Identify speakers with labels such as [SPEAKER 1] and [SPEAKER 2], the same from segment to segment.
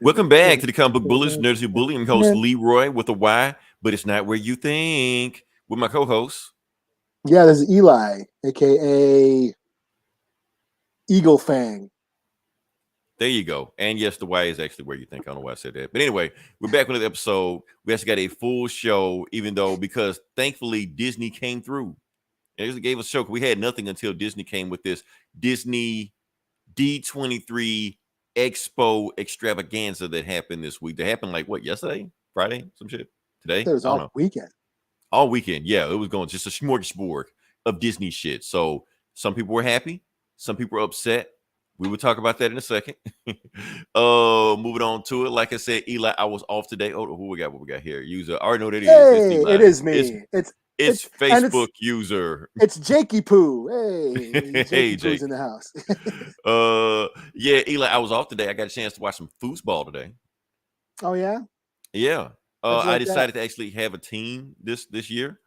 [SPEAKER 1] Welcome back to the Comic Book Bullies, Nerds Who Bully. I'm host Leroy with a Y, but it's not where you think. With my co-host.
[SPEAKER 2] Yeah, this is Eli, aka Eagle Fang.
[SPEAKER 1] There you go. And yes, the Y is actually where you think. I don't know why I said that. But anyway, we're back with another episode. We actually got a full show, even though because thankfully Disney came through. It gave us a show. We had nothing until Disney came with this Disney D23 Expo extravaganza that happened this week. That happened like what, yesterday? Friday? Some shit? Today?
[SPEAKER 2] It was all weekend.
[SPEAKER 1] All weekend. Yeah, it was going just a smorgasbord of Disney shit. So some people were happy. Some people were upset. We will talk about that in a second. Moving on to it. Like I said, Eli, I was off today. Oh, who we got? What we got here? User. I already know that
[SPEAKER 2] it is me.
[SPEAKER 1] It's Facebook user.
[SPEAKER 2] It's Jakey Poo. Hey,
[SPEAKER 1] hey,
[SPEAKER 2] Jakey Poo's in the house.
[SPEAKER 1] Yeah, Eli, I was off today. I got a chance to watch some foosball today.
[SPEAKER 2] Oh yeah?
[SPEAKER 1] Yeah. I decided to actually have a team this year.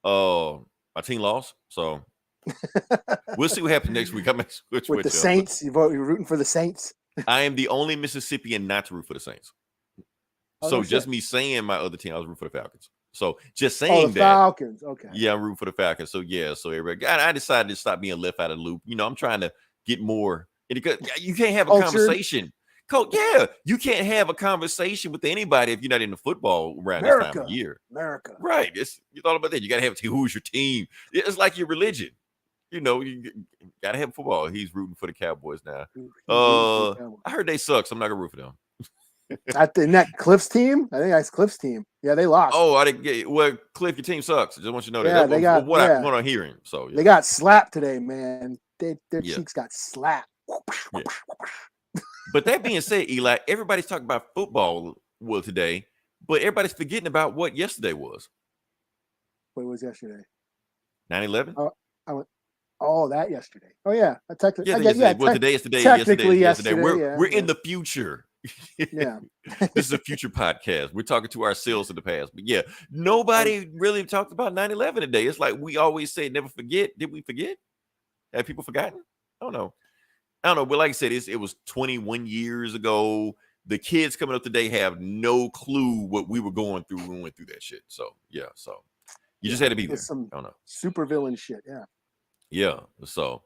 [SPEAKER 1] My team lost, so we'll see what happens next week. I'm
[SPEAKER 2] with the Saints. You're rooting for the Saints.
[SPEAKER 1] I am the only Mississippian not to root for the Saints. So just me saying my other team, I was rooting for the Falcons. So just saying
[SPEAKER 2] the Falcons. Okay.
[SPEAKER 1] Yeah, I'm rooting for the Falcons. So yeah, so everybody, I decided to stop being left out of the loop. You know, I'm trying to get more. You can't have a conversation. Yeah, you can't have a conversation with anybody if you're not in the football around this time of year.
[SPEAKER 2] America.
[SPEAKER 1] Right. You thought about that. You got to have who's your team. It's like your religion. You know, you got to have football. He's rooting for the Cowboys now. I heard they suck, so I'm not going to root for them.
[SPEAKER 2] In that Cliff's team? I think that's Cliff's team. Yeah, they lost.
[SPEAKER 1] Oh, I didn't get well, Cliff, your team sucks. I just want you to know that.
[SPEAKER 2] Yeah, they got
[SPEAKER 1] what I'm hearing. So
[SPEAKER 2] they got slapped today, man. Their cheeks got slapped.
[SPEAKER 1] Yeah. But that being said, Eli, everybody's talking about football today, but everybody's forgetting about what yesterday was.
[SPEAKER 2] What was yesterday?
[SPEAKER 1] 9/11?
[SPEAKER 2] That yesterday. Oh yeah,
[SPEAKER 1] today is today.
[SPEAKER 2] Technically
[SPEAKER 1] yesterday. We're in the future.
[SPEAKER 2] Yeah.
[SPEAKER 1] This is a future podcast. We're talking to ourselves in the past. But yeah, nobody really talked about 9/11 today. It's like we always say, never forget. Did we forget? Have people forgotten? I don't know. But like I said, it was 21 years ago. The kids coming up today have no clue what we were going through when we went through that shit. So yeah, so you just had to be there.
[SPEAKER 2] Some super villain shit. Yeah.
[SPEAKER 1] Yeah. So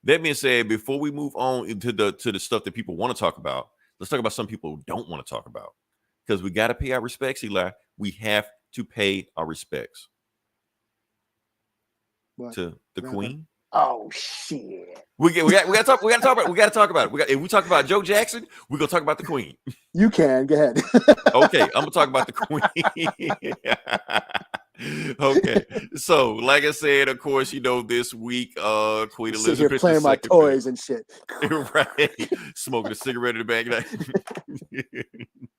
[SPEAKER 1] that being said, before we move on into the stuff that people want to talk about, let's talk about some people who don't want to talk about. Because we got to pay our respects, Eli. We have to pay our respects.
[SPEAKER 2] What?
[SPEAKER 1] To the Queen.
[SPEAKER 2] Oh shit!
[SPEAKER 1] We got to talk about it. If we talk about Joe Jackson, we're gonna talk about the Queen.
[SPEAKER 2] You can go ahead.
[SPEAKER 1] Okay, I'm gonna talk about the Queen. Okay, so like I said, of course, this week, Queen Elizabeth
[SPEAKER 2] here playing my toys and shit.
[SPEAKER 1] Right, smoking a cigarette in the back.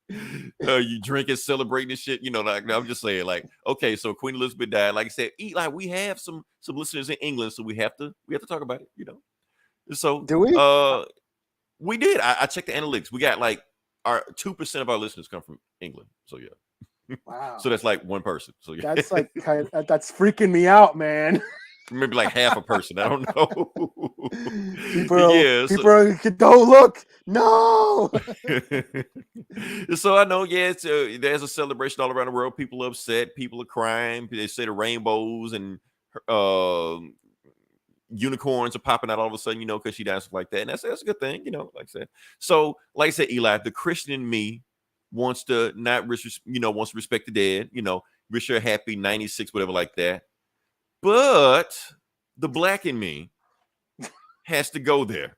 [SPEAKER 1] You drinking, celebrating this shit. Like I'm just saying, like, okay, so Queen Elizabeth died. Like I said, Eli, we have some listeners in England, so we have to talk about it. So
[SPEAKER 2] do we?
[SPEAKER 1] We did. I checked the analytics. We got like our 2% of our listeners come from England. So yeah.
[SPEAKER 2] Wow.
[SPEAKER 1] So that's like one person. So yeah.
[SPEAKER 2] That's like that's freaking me out, man.
[SPEAKER 1] Maybe like half a person. I don't know.
[SPEAKER 2] People are, don't look. No.
[SPEAKER 1] So I know, there's a celebration all around the world. People are upset. People are crying. They say the rainbows and unicorns are popping out all of a sudden, because she died, stuff like that. And that's a good thing, like I said. So, like I said, Eli, the Christian in me wants to wants to respect the dead, wish her happy 96, whatever like that. But the black in me has to go there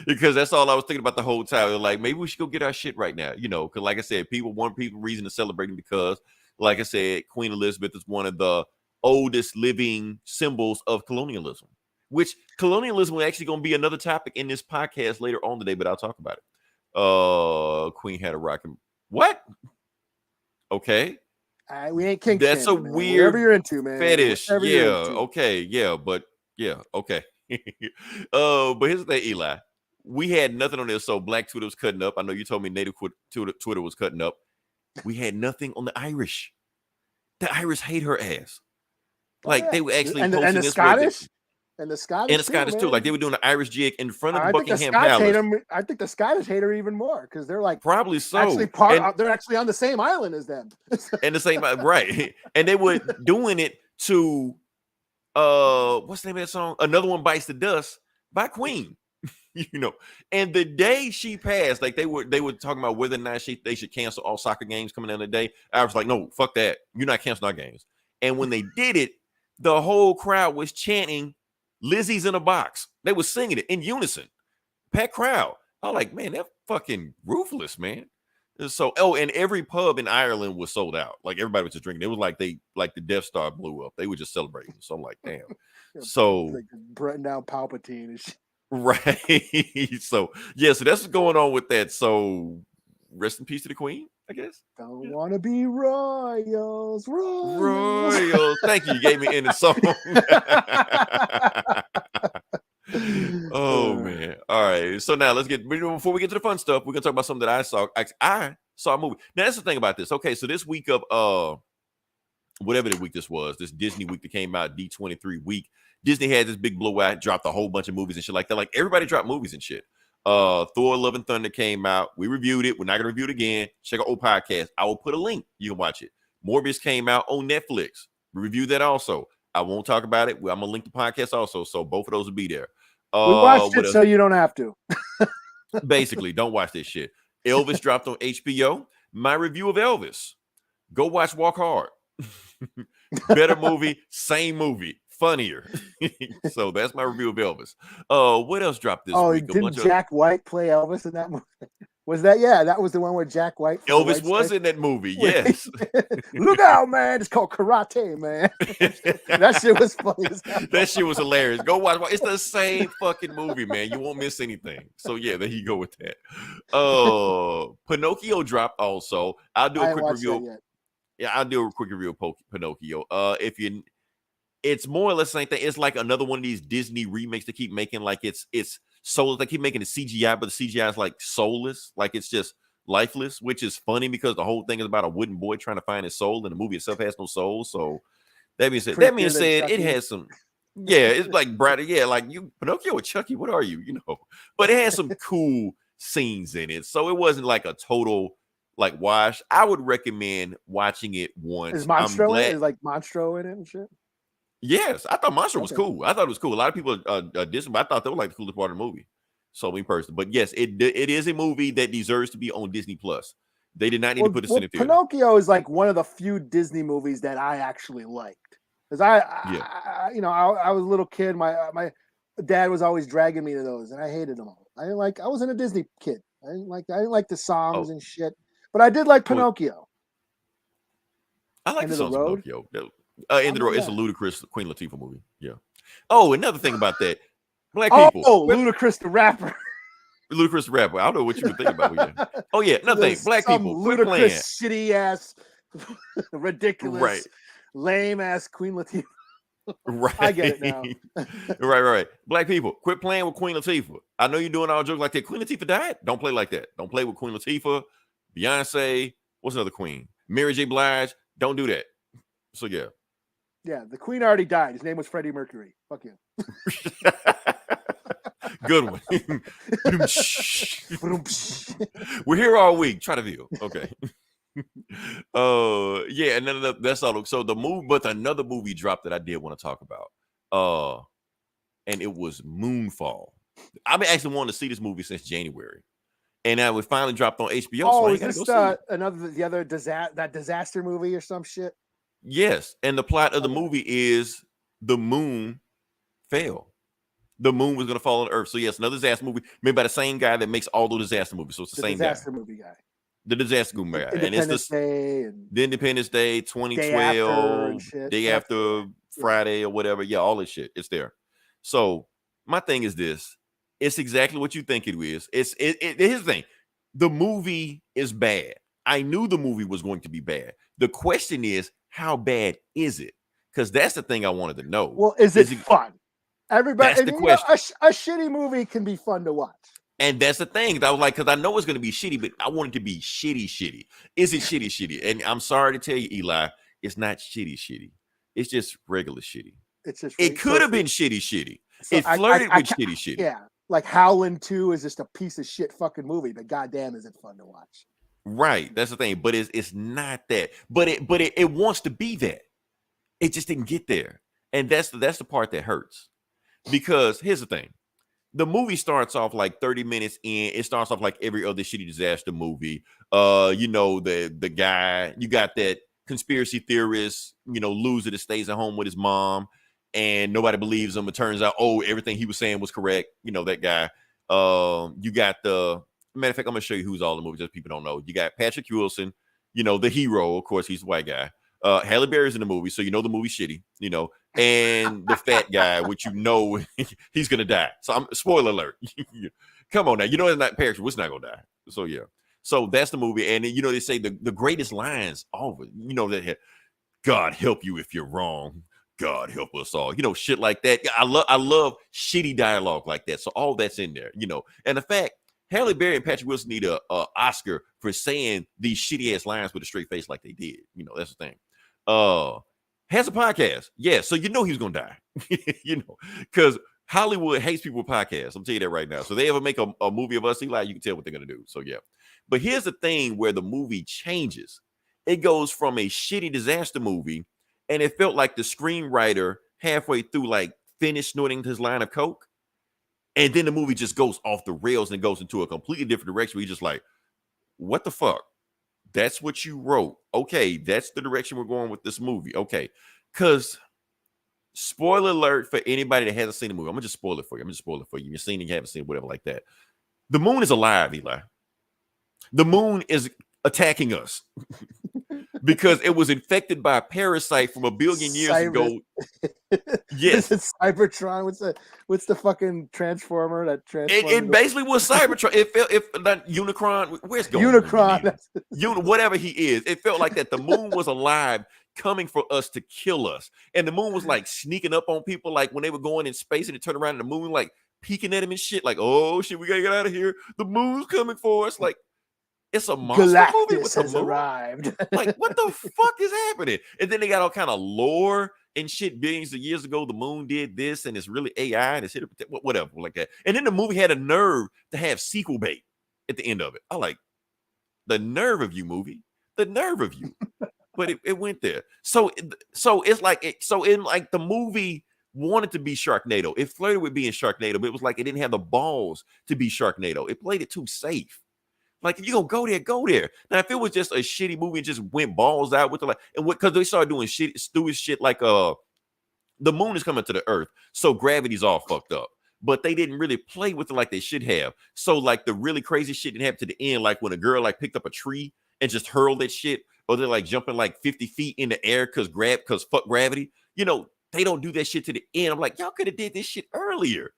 [SPEAKER 1] because that's all I was thinking about the whole time. Like, maybe we should go get our shit right now, because like I said, people reason to celebrate because, like I said, Queen Elizabeth is one of the oldest living symbols of colonialism, which colonialism is actually going to be another topic in this podcast later on today, but I'll talk about it. Queen had a rockin' what? Okay.
[SPEAKER 2] We ain't king.
[SPEAKER 1] That's a
[SPEAKER 2] man.
[SPEAKER 1] weird
[SPEAKER 2] Whatever you're into, man.
[SPEAKER 1] fetish. Yeah. Okay. Yeah. But yeah. Okay. But here's the thing, Eli. We had nothing on this. So Black Twitter was cutting up. I know you told me Native Twitter was cutting up. We had nothing on the Irish. The Irish hate her ass. Like they were actually
[SPEAKER 2] and the Scottish. And the Scottish,
[SPEAKER 1] and the Scottish too. Like they were doing the Irish jig in front of the Buckingham Palace.
[SPEAKER 2] I think the Scottish hate her even more because they're like
[SPEAKER 1] probably so.
[SPEAKER 2] Actually, they're actually on the same island as them.
[SPEAKER 1] And the same right. And they were doing it to what's the name of that song? Another One Bites the Dust by Queen. And the day she passed, like they were talking about whether or not they should cancel all soccer games coming down the day. I was like, no, fuck that. You're not canceling our games. And when they did it, the whole crowd was chanting Lizzie's in a Box. They were singing it in unison. Packed crowd. I was like, man, they're fucking ruthless, man. So, and every pub in Ireland was sold out. Like everybody was just drinking. It was like the Death Star blew up. They were just celebrating. So I'm like, damn. So
[SPEAKER 2] like Bretton down Palpatine and shit.
[SPEAKER 1] Right. So yeah, so that's what's going on with that. So rest in peace to the Queen, I guess.
[SPEAKER 2] Don't want to be royals.
[SPEAKER 1] Thank you. You gave me in the song. Oh man. All right. So now before we get to the fun stuff, we're gonna talk about something that I saw. I saw a movie. Now that's the thing about this. Okay, so this week of whatever the week this was, this Disney week that came out, D23 week, Disney had this big blowout, dropped a whole bunch of movies and shit like that. Like everybody dropped movies and shit. Thor: Love and Thunder came out. We reviewed it. We're not gonna review it again. Check our old podcast. I will put a link. You can watch it. Morbius came out on Netflix. We reviewed that also. I won't talk about it. I'm gonna link the podcast also, so both of those will be there.
[SPEAKER 2] We watched it so you don't have to.
[SPEAKER 1] Basically, don't watch this shit. Elvis dropped on HBO. My review of Elvis. Go watch Walk Hard. Better movie, same movie, funnier. So that's my review of Elvis. What else dropped this week?
[SPEAKER 2] Did Jack White play Elvis in that movie? Was that? Yeah, that was the one where Jack White.
[SPEAKER 1] Elvis was in that movie. Yes.
[SPEAKER 2] Look out, man! It's called Karate, man. That shit was funny as hell.
[SPEAKER 1] That shit was hilarious. Go watch. It's the same fucking movie, man. You won't miss anything. So yeah, there you go with that. Pinocchio dropped also. I'll do a quick review. Yeah, I'll do a quick review of Pinocchio. It's more or less the same thing. It's like another one of these Disney remakes they keep making. Like it's soulless. They keep making the CGI, but the CGI is like soulless. Like it's just lifeless, which is funny because the whole thing is about a wooden boy trying to find his soul, and the movie itself has no soul. So that being said, it has some. Yeah, it's like Brad. Yeah, like you, Pinocchio or Chucky. What are you? But it has some cool scenes in it. So it wasn't like a total like wash. I would recommend watching it once.
[SPEAKER 2] Is Monstro in it? Is like Monstro in it and shit?
[SPEAKER 1] Yes, I thought Monstro was cool. I thought it was cool. A lot of people dissed, but I thought that was like the coolest part of the movie. So me personally, but yes, it is a movie that deserves to be on Disney Plus. They did not need to put this in the theater.
[SPEAKER 2] Pinocchio is like one of the few Disney movies that I actually liked because I was a little kid. My dad was always dragging me to those, and I hated them all. I wasn't a Disney kid. I didn't like the songs and shit. But I did like Pinocchio.
[SPEAKER 1] I like the songs of Pinocchio. End of the Road. It's a ludicrous Queen Latifah movie. Yeah. Oh, another thing about that. Black people.
[SPEAKER 2] Oh, Ludacris the rapper.
[SPEAKER 1] Ludacris the rapper. I don't know what you would think about. Yeah. Oh, yeah. Another thing. Black people.
[SPEAKER 2] Ludicrous, shitty ass, ridiculous, lame ass Queen Latifah.
[SPEAKER 1] Right.
[SPEAKER 2] I get it now.
[SPEAKER 1] Right. Black people, quit playing with Queen Latifah. I know you're doing all jokes like that. Queen Latifah died. Don't play like that. Don't play with Queen Latifah. Beyonce. What's another queen? Mary J. Blige. Don't do that. So, yeah.
[SPEAKER 2] Yeah, the queen already died. His name was Freddie Mercury. Fuck you.
[SPEAKER 1] Good one. We're here all week. Try to view. Okay. Yeah, and then that's all. So the movie, but another movie dropped that I did want to talk about. And it was Moonfall. I've been actually wanting to see this movie since January. And now it finally dropped on HBO.
[SPEAKER 2] Oh, so is this the other disaster movie or some shit?
[SPEAKER 1] Yes, and the plot of the movie is the moon fell. The moon was going to fall on Earth. So yes, another disaster movie made by the same guy that makes all those disaster movies. So it's the same
[SPEAKER 2] disaster movie guy.
[SPEAKER 1] The disaster movie guy.
[SPEAKER 2] And it's the
[SPEAKER 1] Independence Day 2012, day after Friday or whatever. Yeah, all this shit. It's there. So my thing is this. It's exactly what you think it is. Here's the thing. The movie is bad. I knew the movie was going to be bad. The question is, how bad is it? Because that's the thing I wanted to know.
[SPEAKER 2] Well, is it fun? Everybody,
[SPEAKER 1] that's the question.
[SPEAKER 2] A shitty movie can be fun to watch.
[SPEAKER 1] And that's the thing. I was like, because I know it's going to be shitty, but I want it to be shitty. Is it shitty? And I'm sorry to tell you, Eli, it's not shitty. It's just regular shitty. It could have been shitty.
[SPEAKER 2] So
[SPEAKER 1] It flirted with shitty.
[SPEAKER 2] Yeah, like Howlin' 2 is just a piece of shit fucking movie, but goddamn, is it fun to watch?
[SPEAKER 1] Right, that's the thing. But it's not that. But it wants to be that. It just didn't get there, and that's the part that hurts. Because here's the thing: the movie starts off like 30 minutes in. It starts off like every other shitty disaster movie. The guy, you got that conspiracy theorist, loser that stays at home with his mom, and nobody believes him. It turns out, everything he was saying was correct. That guy. You got the matter of fact, I'm gonna show you who's all in the movie, just people don't know. You got Patrick Wilson, the hero, of course, he's the white guy. Halle Berry's in the movie, so the movie's shitty, and the fat guy, which he's gonna die. So I'm spoiler alert. Come on now, it's not Patrick Wilson's not gonna die. So yeah. So that's the movie, and they say the greatest lines over, that God help you if you're wrong. God help us all. Shit like that. I love shitty dialogue like that. So all that's in there, and the fact Halle Berry and Patrick Wilson need a Oscar for saying these shitty ass lines with a straight face like they did. That's the thing. Has a podcast. Yeah, so he was gonna die. Because Hollywood hates people with podcasts. I'm telling you that right now. So they ever make a movie of us, Eli, you can tell what they're gonna do. So yeah. But here's the thing where the movie changes. It goes from a shitty disaster movie, and it felt like the screenwriter halfway through like finished snorting his line of coke. And then the movie just goes off the rails and goes into a completely different direction where you're just like, what the fuck? That's what you wrote. Okay, that's the direction we're going with this movie. Okay, because spoiler alert for anybody that hasn't seen the movie. I'm going to just spoil it for you. You've seen it, you haven't seen it, whatever like that. The moon is alive, Eli. The moon is attacking us because it was infected by a parasite from a billion years ago. Yes,
[SPEAKER 2] it's Cybertron. What's the fucking transformer that transforms?
[SPEAKER 1] It basically was Cybertron. It felt that Unicron. Where's going?
[SPEAKER 2] Unicron.
[SPEAKER 1] Whatever he is, it felt like that the moon was alive, coming for us to kill us, and the moon was like sneaking up on people, like when they were going in space, and it turned around, and the moon like peeking at him and shit, like, oh shit, we gotta get out of here. The moon's coming for us, like. It's a monster
[SPEAKER 2] Galactus
[SPEAKER 1] movie with the
[SPEAKER 2] has
[SPEAKER 1] moon.
[SPEAKER 2] Arrived.
[SPEAKER 1] Like, what the fuck is happening? And then they got all kind of lore and shit. Billions of years ago, the moon did this, and it's really AI, and it's hit whatever like that. And then the movie had a nerve to have sequel bait at the end of it. I like the nerve of you, movie. The nerve of you. But it went there. So it's like the movie wanted to be Sharknado. It flirted with being Sharknado, but it was like it didn't have the balls to be Sharknado. It played it too safe. Like, if you're gonna go there. Now, if it was just a shitty movie and just went balls out with because they started doing stupid shit like the moon is coming to the earth, so gravity's all fucked up. But they didn't really play with it like they should have. So like the really crazy shit didn't happen to the end, like when a girl like picked up a tree and just hurled that shit, or they're like jumping like 50 feet in the air because fuck gravity. They don't do that shit to the end. I'm like, y'all could have did this shit earlier.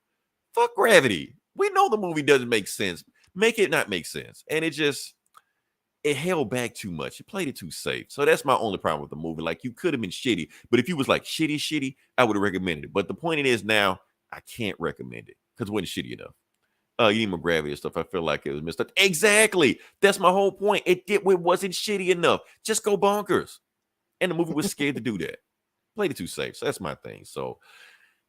[SPEAKER 1] Fuck gravity. We know the movie doesn't make sense. Make it not make sense. And it held back too much. It played it too safe. So that's my only problem with the movie. Like, you could have been shitty, but if you was like shitty, I would have recommended it. But the point is now I can't recommend it because it wasn't shitty enough. You need more gravity and stuff. I feel like it was missed up. Exactly. That's my whole point. It wasn't shitty enough. Just go bonkers. And the movie was scared to do that. Played it too safe. So that's my thing. So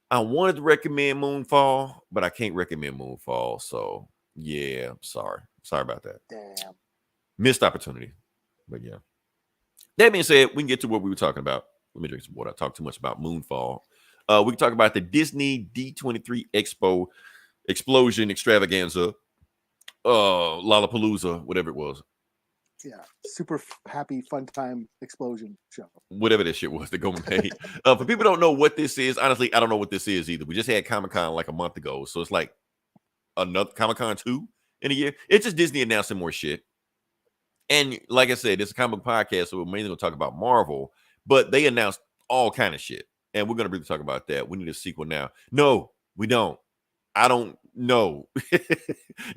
[SPEAKER 1] I wanted to recommend Moonfall, but I can't recommend Moonfall. So yeah, I'm sorry. Sorry about that.
[SPEAKER 2] Damn.
[SPEAKER 1] Missed opportunity. But yeah. That being said, we can get to what we were talking about. Let me drink some water. I talked too much about Moonfall. We can talk about the Disney D23 Expo Explosion Extravaganza. Lollapalooza, whatever it was.
[SPEAKER 2] Yeah. Super happy, fun time explosion show.
[SPEAKER 1] Whatever that shit was that Goldman paid. For people who don't know what this is, honestly, I don't know what this is either. We just had Comic-Con like a month ago. So it's like another Comic-Con 2 in a year. It's just Disney announcing more shit. And like I said, it's a comic podcast, so we're mainly going to talk about Marvel, but they announced all kind of shit. And we're going to really talk about that. We need a sequel now. No, we don't. I don't know.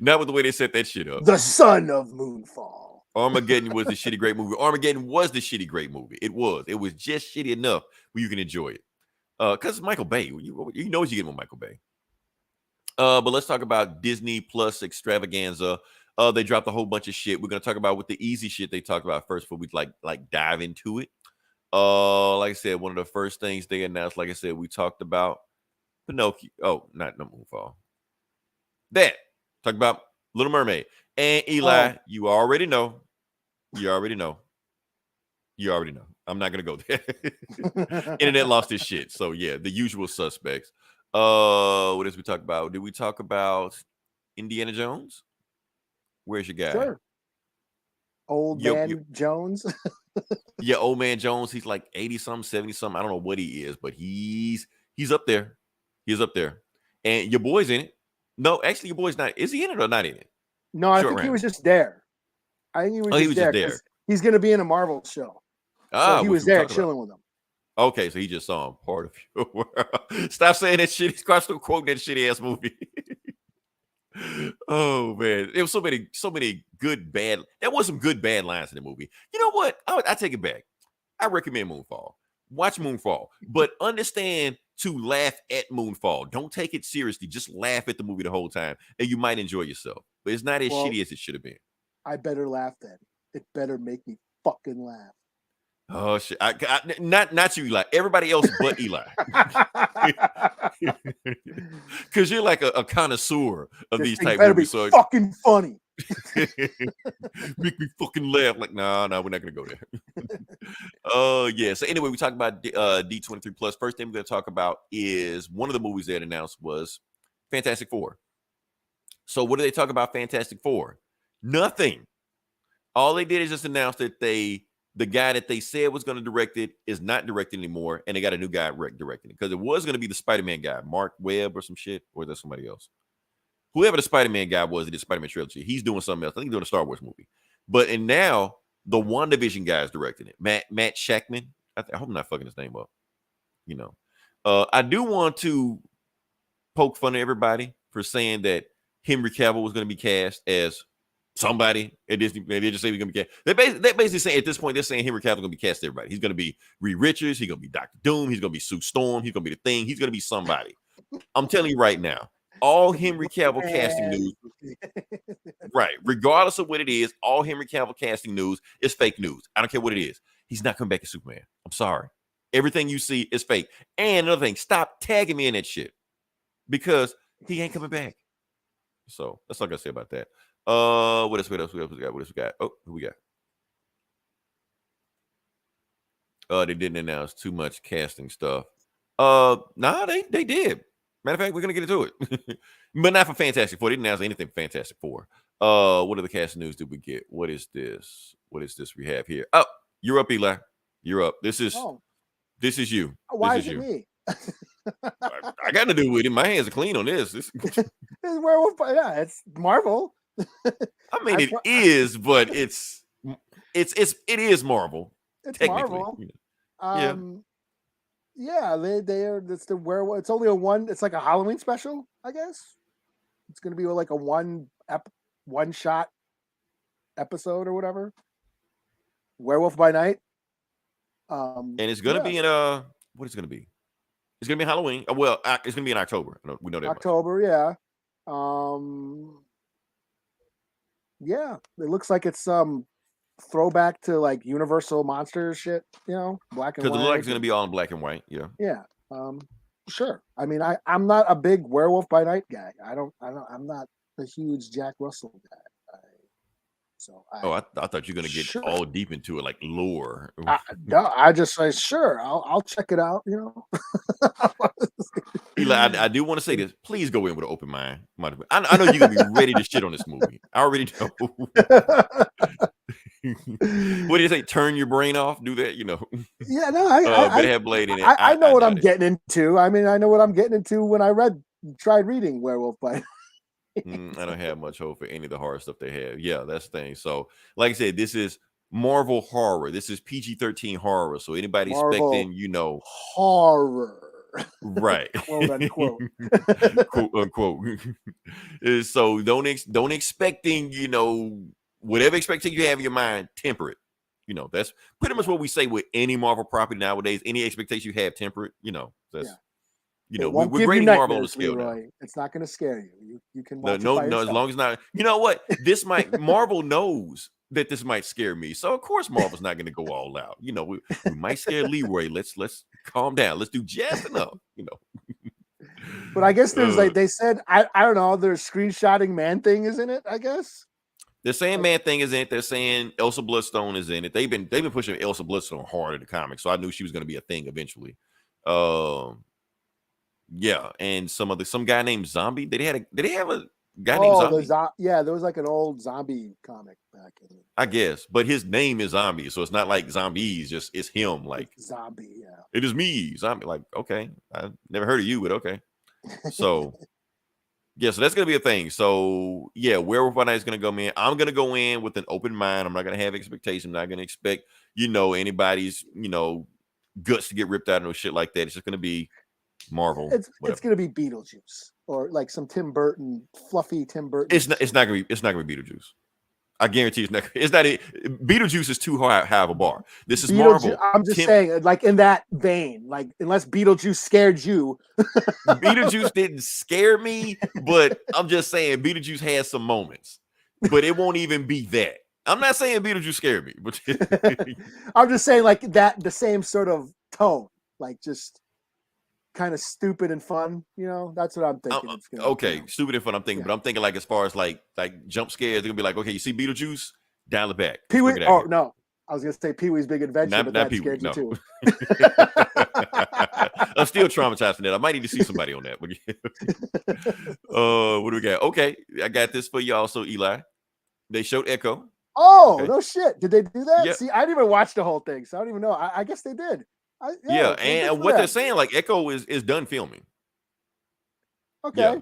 [SPEAKER 1] Not with the way they set that shit up.
[SPEAKER 2] The son of Moonfall.
[SPEAKER 1] Armageddon was the shitty great movie. Armageddon was the shitty great movie. It was. It was just shitty enough where you can enjoy it. Because it's Michael Bay. You know what you get with Michael Bay. But let's talk about Disney Plus Extravaganza. They dropped a whole bunch of shit. We're gonna talk about what the easy shit they talked about first before we like dive into it. Like I said, one of the first things they announced, like I said, we talked about Pinocchio. Oh, not no Moonfall. That. Talk about Little Mermaid. And Eli, you already know. You already know. You already know. I'm not gonna go there. Internet lost its shit. So yeah, the usual suspects. What else we talk about? Did we talk about Indiana Jones? Where's your guy?
[SPEAKER 2] Sure. Old man Jones.
[SPEAKER 1] Yeah, old man Jones. He's like 80 something, 70 something. I don't know what he is, but he's up there. He's up there. And your boy's in it. No, actually, your boy's not. Is he in it or not in it?
[SPEAKER 2] No, I think he was just there. I think he was just there. He's going to be in a Marvel show. So he was there chilling with him.
[SPEAKER 1] Okay, so he just saw him part of your world. Stop saying that shit. He's still quoting that shitty ass movie. Oh man, there was so many good bad. There was some good bad lines in the movie. You know what? I take it back. I recommend Moonfall. Watch Moonfall, but understand to laugh at Moonfall. Don't take it seriously. Just laugh at the movie the whole time, and you might enjoy yourself. But it's not as shitty as it should have been.
[SPEAKER 2] I better laugh then. It better make me fucking laugh.
[SPEAKER 1] Oh shit! Not you, Eli. Everybody else but Eli, because you're like a connoisseur of these type movies. So
[SPEAKER 2] fucking funny.
[SPEAKER 1] Make me fucking laugh. Like, no, we're not gonna go there. Yeah. So anyway, we talked about D23 Plus. First thing we're gonna talk about is one of the movies that announced was Fantastic Four. So what do they talk about Fantastic Four? Nothing. All they did is just announce that the guy that they said was going to direct it is not directing anymore, and they got a new guy directing it because it was going to be the Spider-Man guy, Mark Webb or some shit, or is that somebody else? Whoever the Spider-Man guy was, the Spider-Man trilogy, he's doing something else. I think he's doing a Star Wars movie. And now the WandaVision guy is directing it, Matt Shackman. I hope I'm not fucking his name up. You know, I do want to poke fun at everybody for saying that Henry Cavill was going to be cast as somebody at Disney. They just say he's gonna be cast. They basically saying at this point, they're saying Henry Cavill gonna be cast everybody. He's gonna be Reed Richards, he's gonna be Dr. Doom, he's gonna be Sue Storm, he's gonna be the Thing, he's gonna be somebody. I'm telling you right now, all Henry Cavill casting news, right? Regardless of what it is, all Henry Cavill casting news is fake news. I don't care what it is. He's not coming back as Superman. I'm sorry. Everything you see is fake. And another thing, stop tagging me in that shit because he ain't coming back. So that's all I gotta say about that. What else we got? Oh, who we got? They didn't announce too much casting stuff. Nah, they did. Matter of fact, we're gonna get into it. But not for Fantastic Four. They didn't announce anything for Fantastic Four. What other casting news did we get? What is this? What is this we have here? Oh, you're up, Eli. You're up. This is you.
[SPEAKER 2] Why
[SPEAKER 1] this
[SPEAKER 2] is it me?
[SPEAKER 1] I got to do with it. My hands are clean on this.
[SPEAKER 2] It's werewolf. Yeah, it's Marvel.
[SPEAKER 1] I mean, it is, but it is Marvel.
[SPEAKER 2] It's
[SPEAKER 1] technically.
[SPEAKER 2] Marvel. Yeah, they are. It's the werewolf. It's only it's like a Halloween special, I guess. It's gonna be like a one shot episode or whatever. Werewolf by Night.
[SPEAKER 1] And it's gonna be in what is it gonna be? It's gonna be Halloween. Well, it's gonna be in October. We know that.
[SPEAKER 2] October, yeah. Yeah, it looks like it's throwback to like Universal Monsters shit, black and white.
[SPEAKER 1] Because it looks like it's gonna be all in black and white. Yeah.
[SPEAKER 2] Yeah. Sure. I mean, I'm not a big Werewolf by Night guy. I'm not a huge Jack Russell guy.
[SPEAKER 1] I thought you were gonna get all deep into it, like lore.
[SPEAKER 2] No, I just say sure. I'll check it out.
[SPEAKER 1] Eli, I do want to say this. Please go in with an open mind. I know you're gonna be ready to shit on this movie. I already know. What do you say? Turn your brain off. Do that.
[SPEAKER 2] Yeah, no. I
[SPEAKER 1] have Blade in it.
[SPEAKER 2] I know what I'm getting into. I mean, I know what I'm getting into when I tried reading Werewolf by.
[SPEAKER 1] I don't have much hope for any of the horror stuff they have. Yeah, that's the thing. So, like I said, this is Marvel horror. This is PG-13 horror. So anybody
[SPEAKER 2] Marvel
[SPEAKER 1] expecting,
[SPEAKER 2] horror,
[SPEAKER 1] right?
[SPEAKER 2] Quote unquote.
[SPEAKER 1] Quote unquote. So don't expecting, whatever expectation you have in your mind, temper it. That's pretty much what we say with any Marvel property nowadays. Any expectation you have, temper it. That's. We're grading Marvel on the scale now.
[SPEAKER 2] It's not going to scare you. You can watch
[SPEAKER 1] no, as long as not. You know what? Marvel knows that this might scare me, so of course Marvel's not going to go all out. We might scare Leroy. Let's calm down. Let's do just enough.
[SPEAKER 2] But I guess there's like they said, I don't know, there's screenshotting Man-Thing is in it, I guess.
[SPEAKER 1] They're saying Man-Thing is in it. They're saying Elsa Bloodstone is in it. They've been pushing Elsa Bloodstone hard in the comics, so I knew she was going to be a thing eventually. Yeah, and some guy named Zombie. Did they have a guy named Zombie?
[SPEAKER 2] Yeah, there was like an old zombie comic back in it.
[SPEAKER 1] I guess, but his name is Zombie, so it's not like zombies. Just it's him, like
[SPEAKER 2] it's Zombie. Yeah,
[SPEAKER 1] it is me, Zombie. Like, okay, I never heard of you, but okay. So yeah, so that's gonna be a thing. So yeah, Werewolf by Night is gonna go in. I'm gonna go in with an open mind. I'm not gonna have expectations. I'm not gonna expect anybody's guts to get ripped out of no shit like that. It's just gonna be Marvel.
[SPEAKER 2] It's gonna be Beetlejuice or like some Tim Burton, fluffy Tim Burton.
[SPEAKER 1] It's not gonna be Beetlejuice. I guarantee it's not. Beetlejuice is too high of a bar. This is Marvel.
[SPEAKER 2] I'm just saying, like in that vein, like unless Beetlejuice scared you.
[SPEAKER 1] Beetlejuice didn't scare me, but I'm just saying Beetlejuice has some moments, but it won't even be that. I'm not saying Beetlejuice scared me, but
[SPEAKER 2] I'm just saying like that, the same sort of tone, like just kind of stupid and fun, that's what I'm thinking.
[SPEAKER 1] Okay, stupid and fun. I'm thinking, but I'm thinking like as far as like jump scares, they're gonna be like, okay, you see Beetlejuice, dial it back.
[SPEAKER 2] Pee-wee. Oh no, I was gonna say Pee-wee's Big Adventure, but that scared you too.
[SPEAKER 1] I'm still traumatized from that. I might need to see somebody on that. What do we got? Okay, I got this for you also, Eli. They showed Echo.
[SPEAKER 2] Oh, okay. No shit. Did they do that?
[SPEAKER 1] Yep.
[SPEAKER 2] See, I didn't even watch the whole thing, so I don't even know. I guess they did.
[SPEAKER 1] And what they're saying, like Echo is done filming.
[SPEAKER 2] Okay.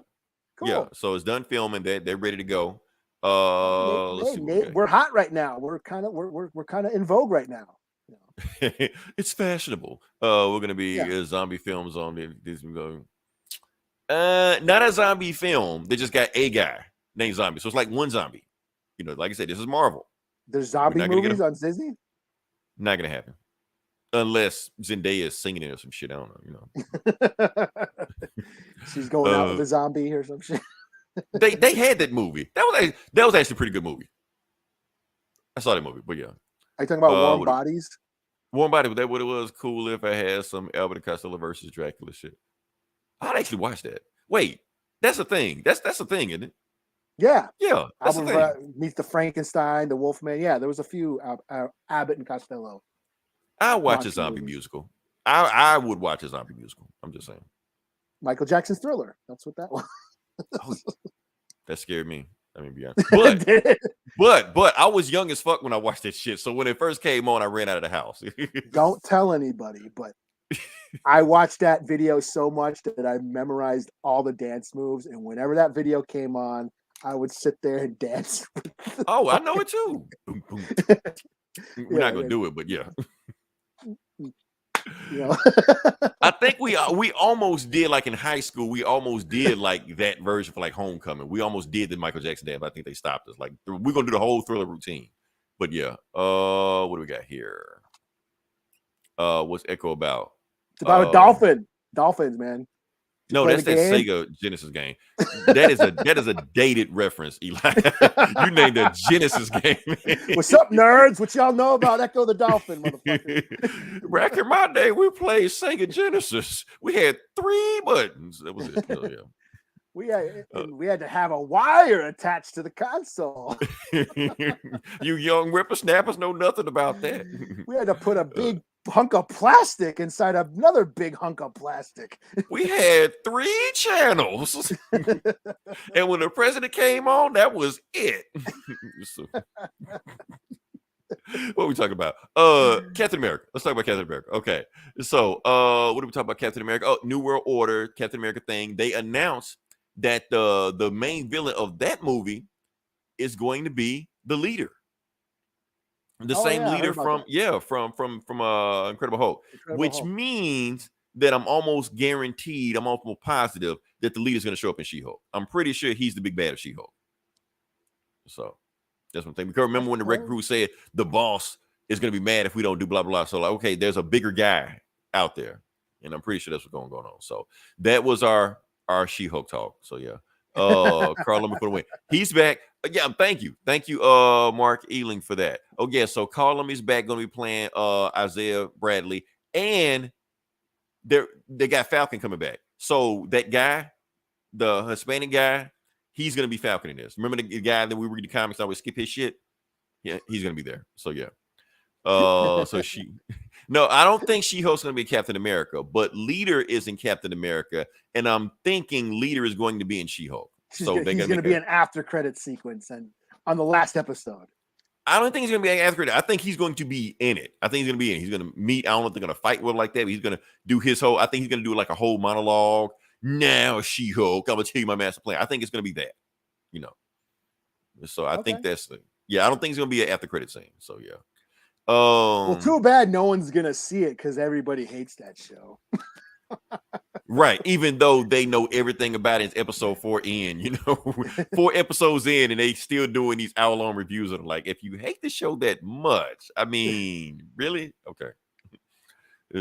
[SPEAKER 2] Cool.
[SPEAKER 1] Yeah, so it's done filming. They're ready to go.
[SPEAKER 2] We're hot right now. We're kind of in vogue right now.
[SPEAKER 1] It's fashionable. We're gonna be zombie films on this. Not a zombie film. They just got a guy named Zombie, so it's like one zombie. Like I said, this is Marvel.
[SPEAKER 2] There's zombie movies on Disney.
[SPEAKER 1] Not gonna happen. Unless Zendaya is singing it or some shit. I don't know,
[SPEAKER 2] She's going out with a zombie or some shit.
[SPEAKER 1] They had that movie. That was actually a pretty good movie. I saw that movie, but yeah.
[SPEAKER 2] Are you talking about Warm Bodies?
[SPEAKER 1] Warm Body, that what it was cool if I had some Albert Costello versus Dracula shit. I'd actually watch that. Wait, that's a thing. That's a thing, isn't it?
[SPEAKER 2] Yeah.
[SPEAKER 1] Yeah. That's a thing.
[SPEAKER 2] Meets the Frankenstein, the Wolfman. Yeah, there was a few Abbott and Costello.
[SPEAKER 1] I'll watch a zombie musical. I would watch a zombie musical. I'm just saying.
[SPEAKER 2] Michael Jackson's Thriller. That's what that was.
[SPEAKER 1] That scared me. I mean, be honest. But I was young as fuck when I watched that shit. So when it first came on, I ran out of the house.
[SPEAKER 2] Don't tell anybody, but I watched that video so much that I memorized all the dance moves. And whenever that video came on, I would sit there and dance.
[SPEAKER 1] Oh, I know it too. We're not gonna do it, but yeah. I think we almost did, like in high school, we almost did like that version for like Homecoming. We almost did the Michael Jackson dance, but I think they stopped us. Like we're gonna do the whole Thriller routine. But yeah, what do we got here? What's Echo about?
[SPEAKER 2] It's about a dolphin. Dolphins, man.
[SPEAKER 1] No, that's that Sega Genesis game. That is a dated reference, Eli. You named a Genesis game.
[SPEAKER 2] What's up, nerds? What y'all know about Echo the Dolphin, motherfucker?
[SPEAKER 1] Back in my day, we played Sega Genesis. We had 3 buttons. That was it. Oh, yeah.
[SPEAKER 2] We had to have a wire attached to the console.
[SPEAKER 1] You young whippersnappers know nothing about that.
[SPEAKER 2] We had to put a big hunk of plastic inside another big hunk of plastic.
[SPEAKER 1] We had 3 channels. And when the president came on, that was it. What are we talking about? Captain America. Let's talk about Captain America. Okay. So what are we talking about? Captain America? Oh, New World Order, Captain America thing. They announced that the main villain of that movie is going to be the leader. The same leader from Incredible Hulk, which means that I'm almost guaranteed, I'm almost positive that the leader's going to show up in She-Hulk. I'm pretty sure he's the big bad of She-Hulk. So that's one thing. Because remember when the Wrecking Crew said the boss is going to be mad if we don't do blah, blah, blah. So like, okay, there's a bigger guy out there. And I'm pretty sure that's what's going on. So that was our She-Hulk talk. So yeah. Carl, let me put away. He's back. Yeah, thank you, Mark Ealing for that. Oh yeah, so Carlum is back, going to be playing Isaiah Bradley, and they got Falcon coming back. So that guy, the Hispanic guy, he's gonna be Falcon in this. Remember the guy that we read the comics, I always skip his shit? Yeah, he's gonna be there. So yeah. So no, I don't think She-Hulk's gonna be Captain America, but Leader is in Captain America, and I'm thinking Leader is going to be in She-Hulk. So
[SPEAKER 2] he's gonna be an after credit sequence and on the last episode.
[SPEAKER 1] I don't think he's gonna be after credit. I think he's going to be in it. I think he's gonna be in it. He's gonna meet. I don't know if they're gonna fight with him like that, but he's gonna do his whole. I think he's gonna do like a whole monologue. Now She-Hulk, I'm gonna tell you my master plan. I think it's gonna be that, you know. So I think that's the. Yeah, I don't think it's gonna be an after credit scene. So yeah.
[SPEAKER 2] Well, too bad no one's gonna see it because everybody hates that show.
[SPEAKER 1] Right, even though they know everything about it. It's episode 4 in, you know, 4 episodes in, and they still doing these hour-long reviews of like, if you hate the show that much, I mean, really? Okay.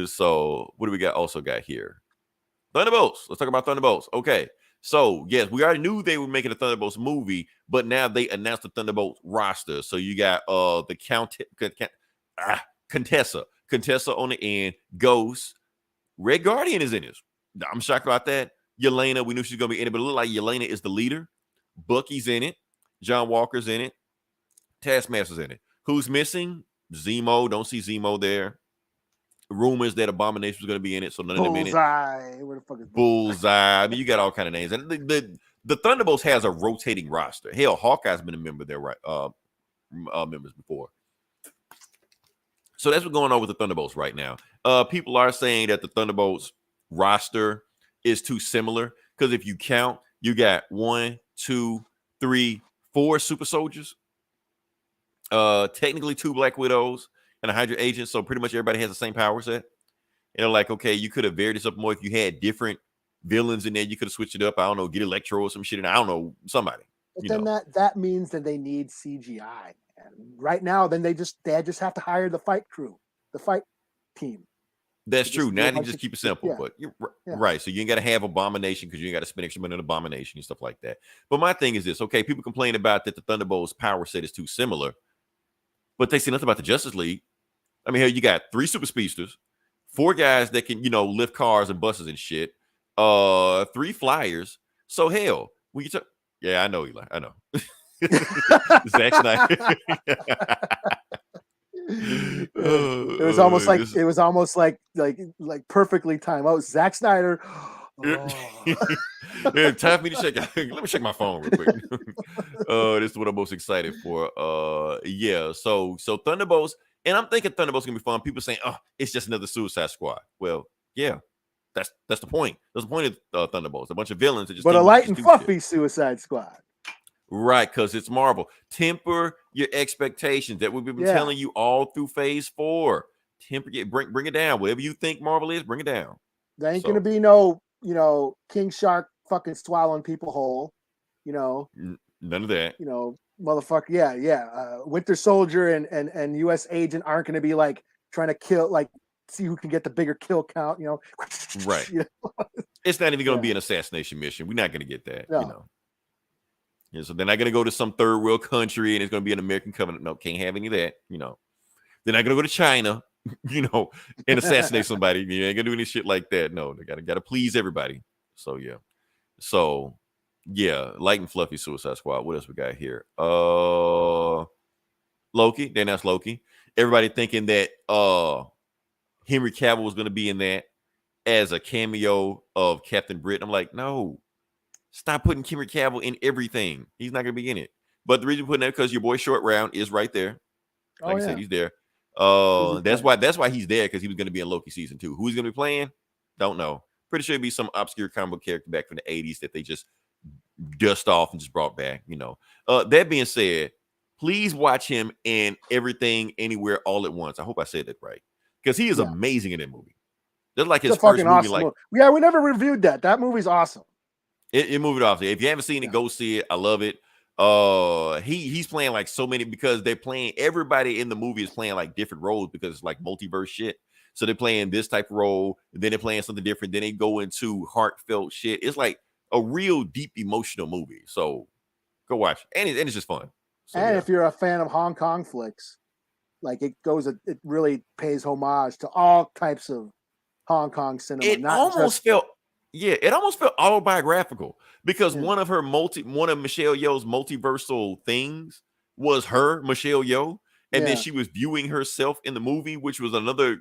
[SPEAKER 1] So what do we got? Also got here, Thunderbolts. Let's talk about Thunderbolts. Okay. So yes, we already knew they were making a Thunderbolts movie, but now they announced the Thunderbolts roster. So you got the Contessa on the end, Ghost, Red Guardian is in this. I'm shocked about that. Yelena, we knew she's gonna be in it, but it looked like Yelena is the leader. Bucky's in it. John Walker's in it. Taskmaster's in it. Who's missing? Zemo. Don't see Zemo there. Rumors that Abomination was gonna be in it, so none of them in it.
[SPEAKER 2] Bullseye. Where the fuck is
[SPEAKER 1] Bullseye? I mean, you got all kind of names, and the Thunderbolts has a rotating roster. Hell, Hawkeye's been a member there, right? Members before. So that's what's going on with the Thunderbolts right now. People are saying that the Thunderbolts roster is too similar because if you count, you got 1, 2, 3, 4 super soldiers, technically 2 Black Widows and a Hydra agent. So pretty much everybody has the same power set. And they're like, okay, you could have varied this up more if you had different villains in there. You could have switched it up. I don't know, get Electro or some shit, and I don't know, somebody.
[SPEAKER 2] But then that means that they need CGI. And right now, then they just have to hire the fight crew, the fight team.
[SPEAKER 1] That's true. Now they just keep it simple, but you're right. So you ain't got to have Abomination because you ain't got to spend extra money on Abomination and stuff like that. But my thing is this: okay, people complain about that the Thunderbolts power set is too similar, but they say nothing about the Justice League. I mean, hell, you got 3 super speedsters, 4 guys that can, lift cars and buses and shit, 3 flyers. So hell, we can yeah, I know, Eli. I know. Zack Snyder.
[SPEAKER 2] It was almost like perfectly timed. Oh, Zack Snyder.
[SPEAKER 1] Yeah, time for me to check. Let me check my phone real quick. This is what I'm most excited for. Yeah. So Thunderbolts, and I'm thinking Thunderbolts gonna be fun. People saying, "Oh, it's just another Suicide Squad." Well, yeah, that's the point. That's the point of Thunderbolts. A bunch of villains that just.
[SPEAKER 2] But a light and fluffy Suicide Squad.
[SPEAKER 1] Right, because it's Marvel. Temper your expectations. That we've been telling you all through Phase 4. Bring it down. Whatever you think Marvel is, bring it down.
[SPEAKER 2] There ain't gonna be no, King Shark fucking swallowing people whole.
[SPEAKER 1] None of that.
[SPEAKER 2] Motherfucker. Yeah. Winter Soldier and U.S. Agent aren't gonna be like trying to kill, like see who can get the bigger kill count.
[SPEAKER 1] Right. It's not even gonna be an assassination mission. We're not gonna get that.
[SPEAKER 2] No.
[SPEAKER 1] Yeah, so they're not going to go to some third world country and it's going to be an American covenant. No, can't have any of that. They're not going to go to China, and assassinate somebody. You ain't going to do any shit like that. No, they got to please everybody. So, yeah. So, yeah, light and fluffy Suicide Squad. What else we got here? Loki. They announced Loki. Everybody thinking that Henry Cavill was going to be in that as a cameo of Captain Britain. I'm like, no. Stop putting Henry Cavill in everything. He's not going to be in it. But the reason we're putting that because your boy Short Round is right there. Like I said, he's there. That's why he's there, because he was going to be in Loki season 2. Who he's going to be playing? Don't know. Pretty sure it'd be some obscure comic book character back from the 80s that they just dust off and just brought back. That being said, please watch him in Everything Anywhere All at Once. I hope I said that right, because he is amazing in that movie. That's like his first movie.
[SPEAKER 2] Awesome movie. We never reviewed that. That movie's awesome.
[SPEAKER 1] It moved off. If you haven't seen it, go see it. I love it. He's playing like so many, because they're playing, everybody in the movie is playing like different roles because it's like multiverse shit. So they're playing this type of role, and then they're playing something different. Then they go into heartfelt shit. It's like a real deep emotional movie. So go watch it. And it's just fun. So,
[SPEAKER 2] if you're a fan of Hong Kong flicks, like it really pays homage to all types of Hong Kong cinema.
[SPEAKER 1] It almost felt Yeah, it almost felt autobiographical because
[SPEAKER 2] Yeah.
[SPEAKER 1] one of Michelle Yeoh's multiversal things was her, Michelle Yeoh, and then
[SPEAKER 2] Yeah.
[SPEAKER 1] she was viewing herself in the movie, which was another.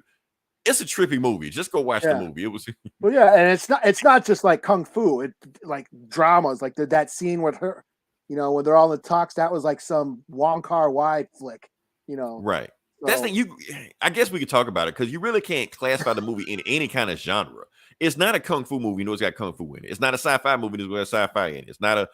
[SPEAKER 1] It's a trippy movie. Just go watch the
[SPEAKER 2] Yeah.
[SPEAKER 1] movie. It was.
[SPEAKER 2] Well, yeah, and it's not just like kung fu. It like dramas, like that scene with her, when they're all in the talks. That was like some Wong Kar-wai flick,
[SPEAKER 1] Right. That's
[SPEAKER 2] So
[SPEAKER 1] the I guess we could talk about it because you really can't classify the movie in any kind of genre. It's not a kung fu movie. It's got kung fu in it. It's not a sci-fi movie. It's got sci-fi in it. It's not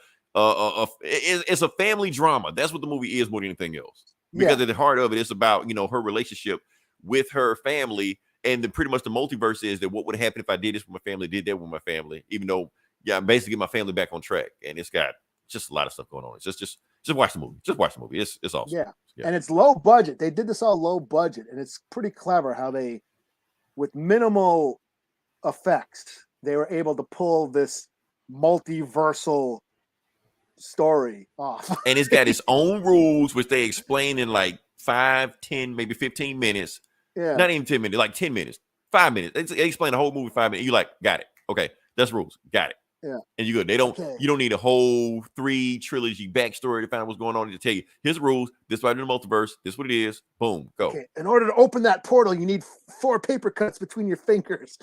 [SPEAKER 1] it's a family drama. That's what the movie is more than anything else. Because
[SPEAKER 2] yeah,
[SPEAKER 1] at the heart of it, it's about her relationship with her family, and pretty much the multiverse is that what would happen if I did this with my family, did that with my family, even though I'm basically get my family back on track, and it's got just a lot of stuff going on. It's just watch the movie. Just watch the movie. It's awesome.
[SPEAKER 2] yeah,
[SPEAKER 1] Yeah.
[SPEAKER 2] and it's low budget. They did this all low budget, and it's pretty clever how they, with minimal effects, they were able to pull this multiversal story off.
[SPEAKER 1] And it's got its own rules, which they explain in like 5, 10, maybe 15 minutes.
[SPEAKER 2] Yeah,
[SPEAKER 1] Not even 10 minutes, like 10 minutes, 5 minutes. They explain the whole movie 5 minutes. You like, got it. Okay, that's rules. Got it.
[SPEAKER 2] yeah,
[SPEAKER 1] And you good. You don't need a whole 3 trilogy backstory to find out what's going on. To tell you, here's the rules. This is why I do the multiverse. This is what it is. Boom, go. Okay.
[SPEAKER 2] In order to open that portal, you need 4 paper cuts between your fingers.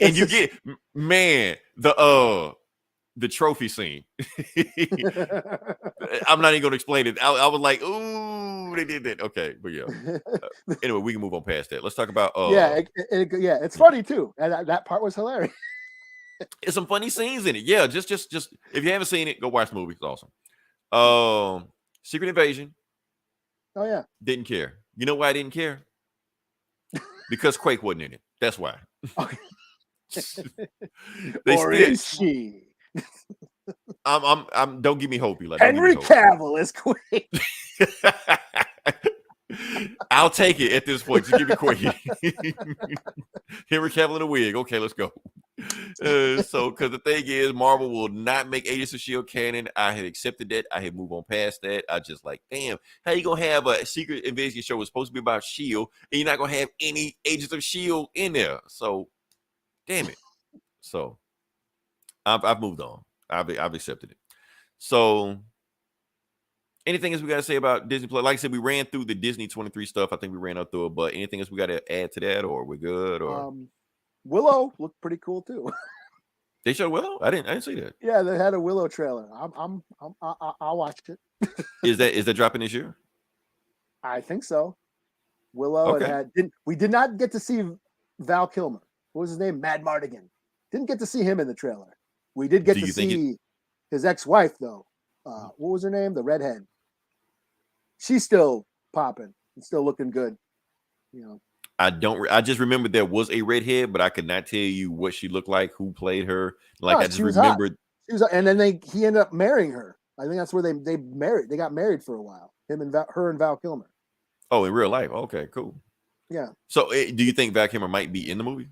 [SPEAKER 1] and you get, man, the trophy scene. I'm not even going to explain it. I was like, ooh, they did that. Okay, but yeah. Anyway, we can move on past that. Let's talk about.
[SPEAKER 2] It's funny too. And that part was hilarious.
[SPEAKER 1] It's some funny scenes in it. Yeah, just if you haven't seen it, go watch the movie. It's awesome. Secret Invasion.
[SPEAKER 2] Oh yeah.
[SPEAKER 1] Didn't care. You know why I didn't care? Because Quake wasn't in it. That's why.
[SPEAKER 2] Is she?
[SPEAKER 1] I'm don't give me hope, Eli.
[SPEAKER 2] Henry Cavill is Quake.
[SPEAKER 1] I'll take it at this point. Just give me Quake. Henry Cavill in a wig. Okay, let's go. So, because the thing is, Marvel will not make Agents of S.H.I.E.L.D. canon. I had accepted that. I had moved on past that. I just like, damn, how you gonna have a Secret Invasion show that's supposed to be about S.H.I.E.L.D. and you're not gonna have any Agents of S.H.I.E.L.D. in there? So, damn it. So, I've moved on. I've accepted it. So, anything else we got to say about Disney Plus? Like I said, we ran through the Disney 23 stuff. I think we ran up through it, but anything else we got to add to that, or we're good? Or
[SPEAKER 2] Willow looked pretty cool too.
[SPEAKER 1] They showed Willow? I didn't see that.
[SPEAKER 2] Yeah, they had a Willow trailer. I'll watch it.
[SPEAKER 1] Is that dropping this year?
[SPEAKER 2] I think so. Willow we did not get to see Val Kilmer. What was his name? Mad Mardigan. Didn't get to see him in the trailer. We did get to see his ex-wife though. What was her name? The redhead. She's still popping and still looking good.
[SPEAKER 1] I just remembered there was a redhead, but I could not tell you what she looked like, who played her. Like I just remembered.
[SPEAKER 2] And then he ended up marrying her. I think that's where they married. They got married for a while. Her and Val Kilmer.
[SPEAKER 1] Oh, in real life. Okay, cool.
[SPEAKER 2] Yeah.
[SPEAKER 1] So, do you think Val Kilmer might be in the movie?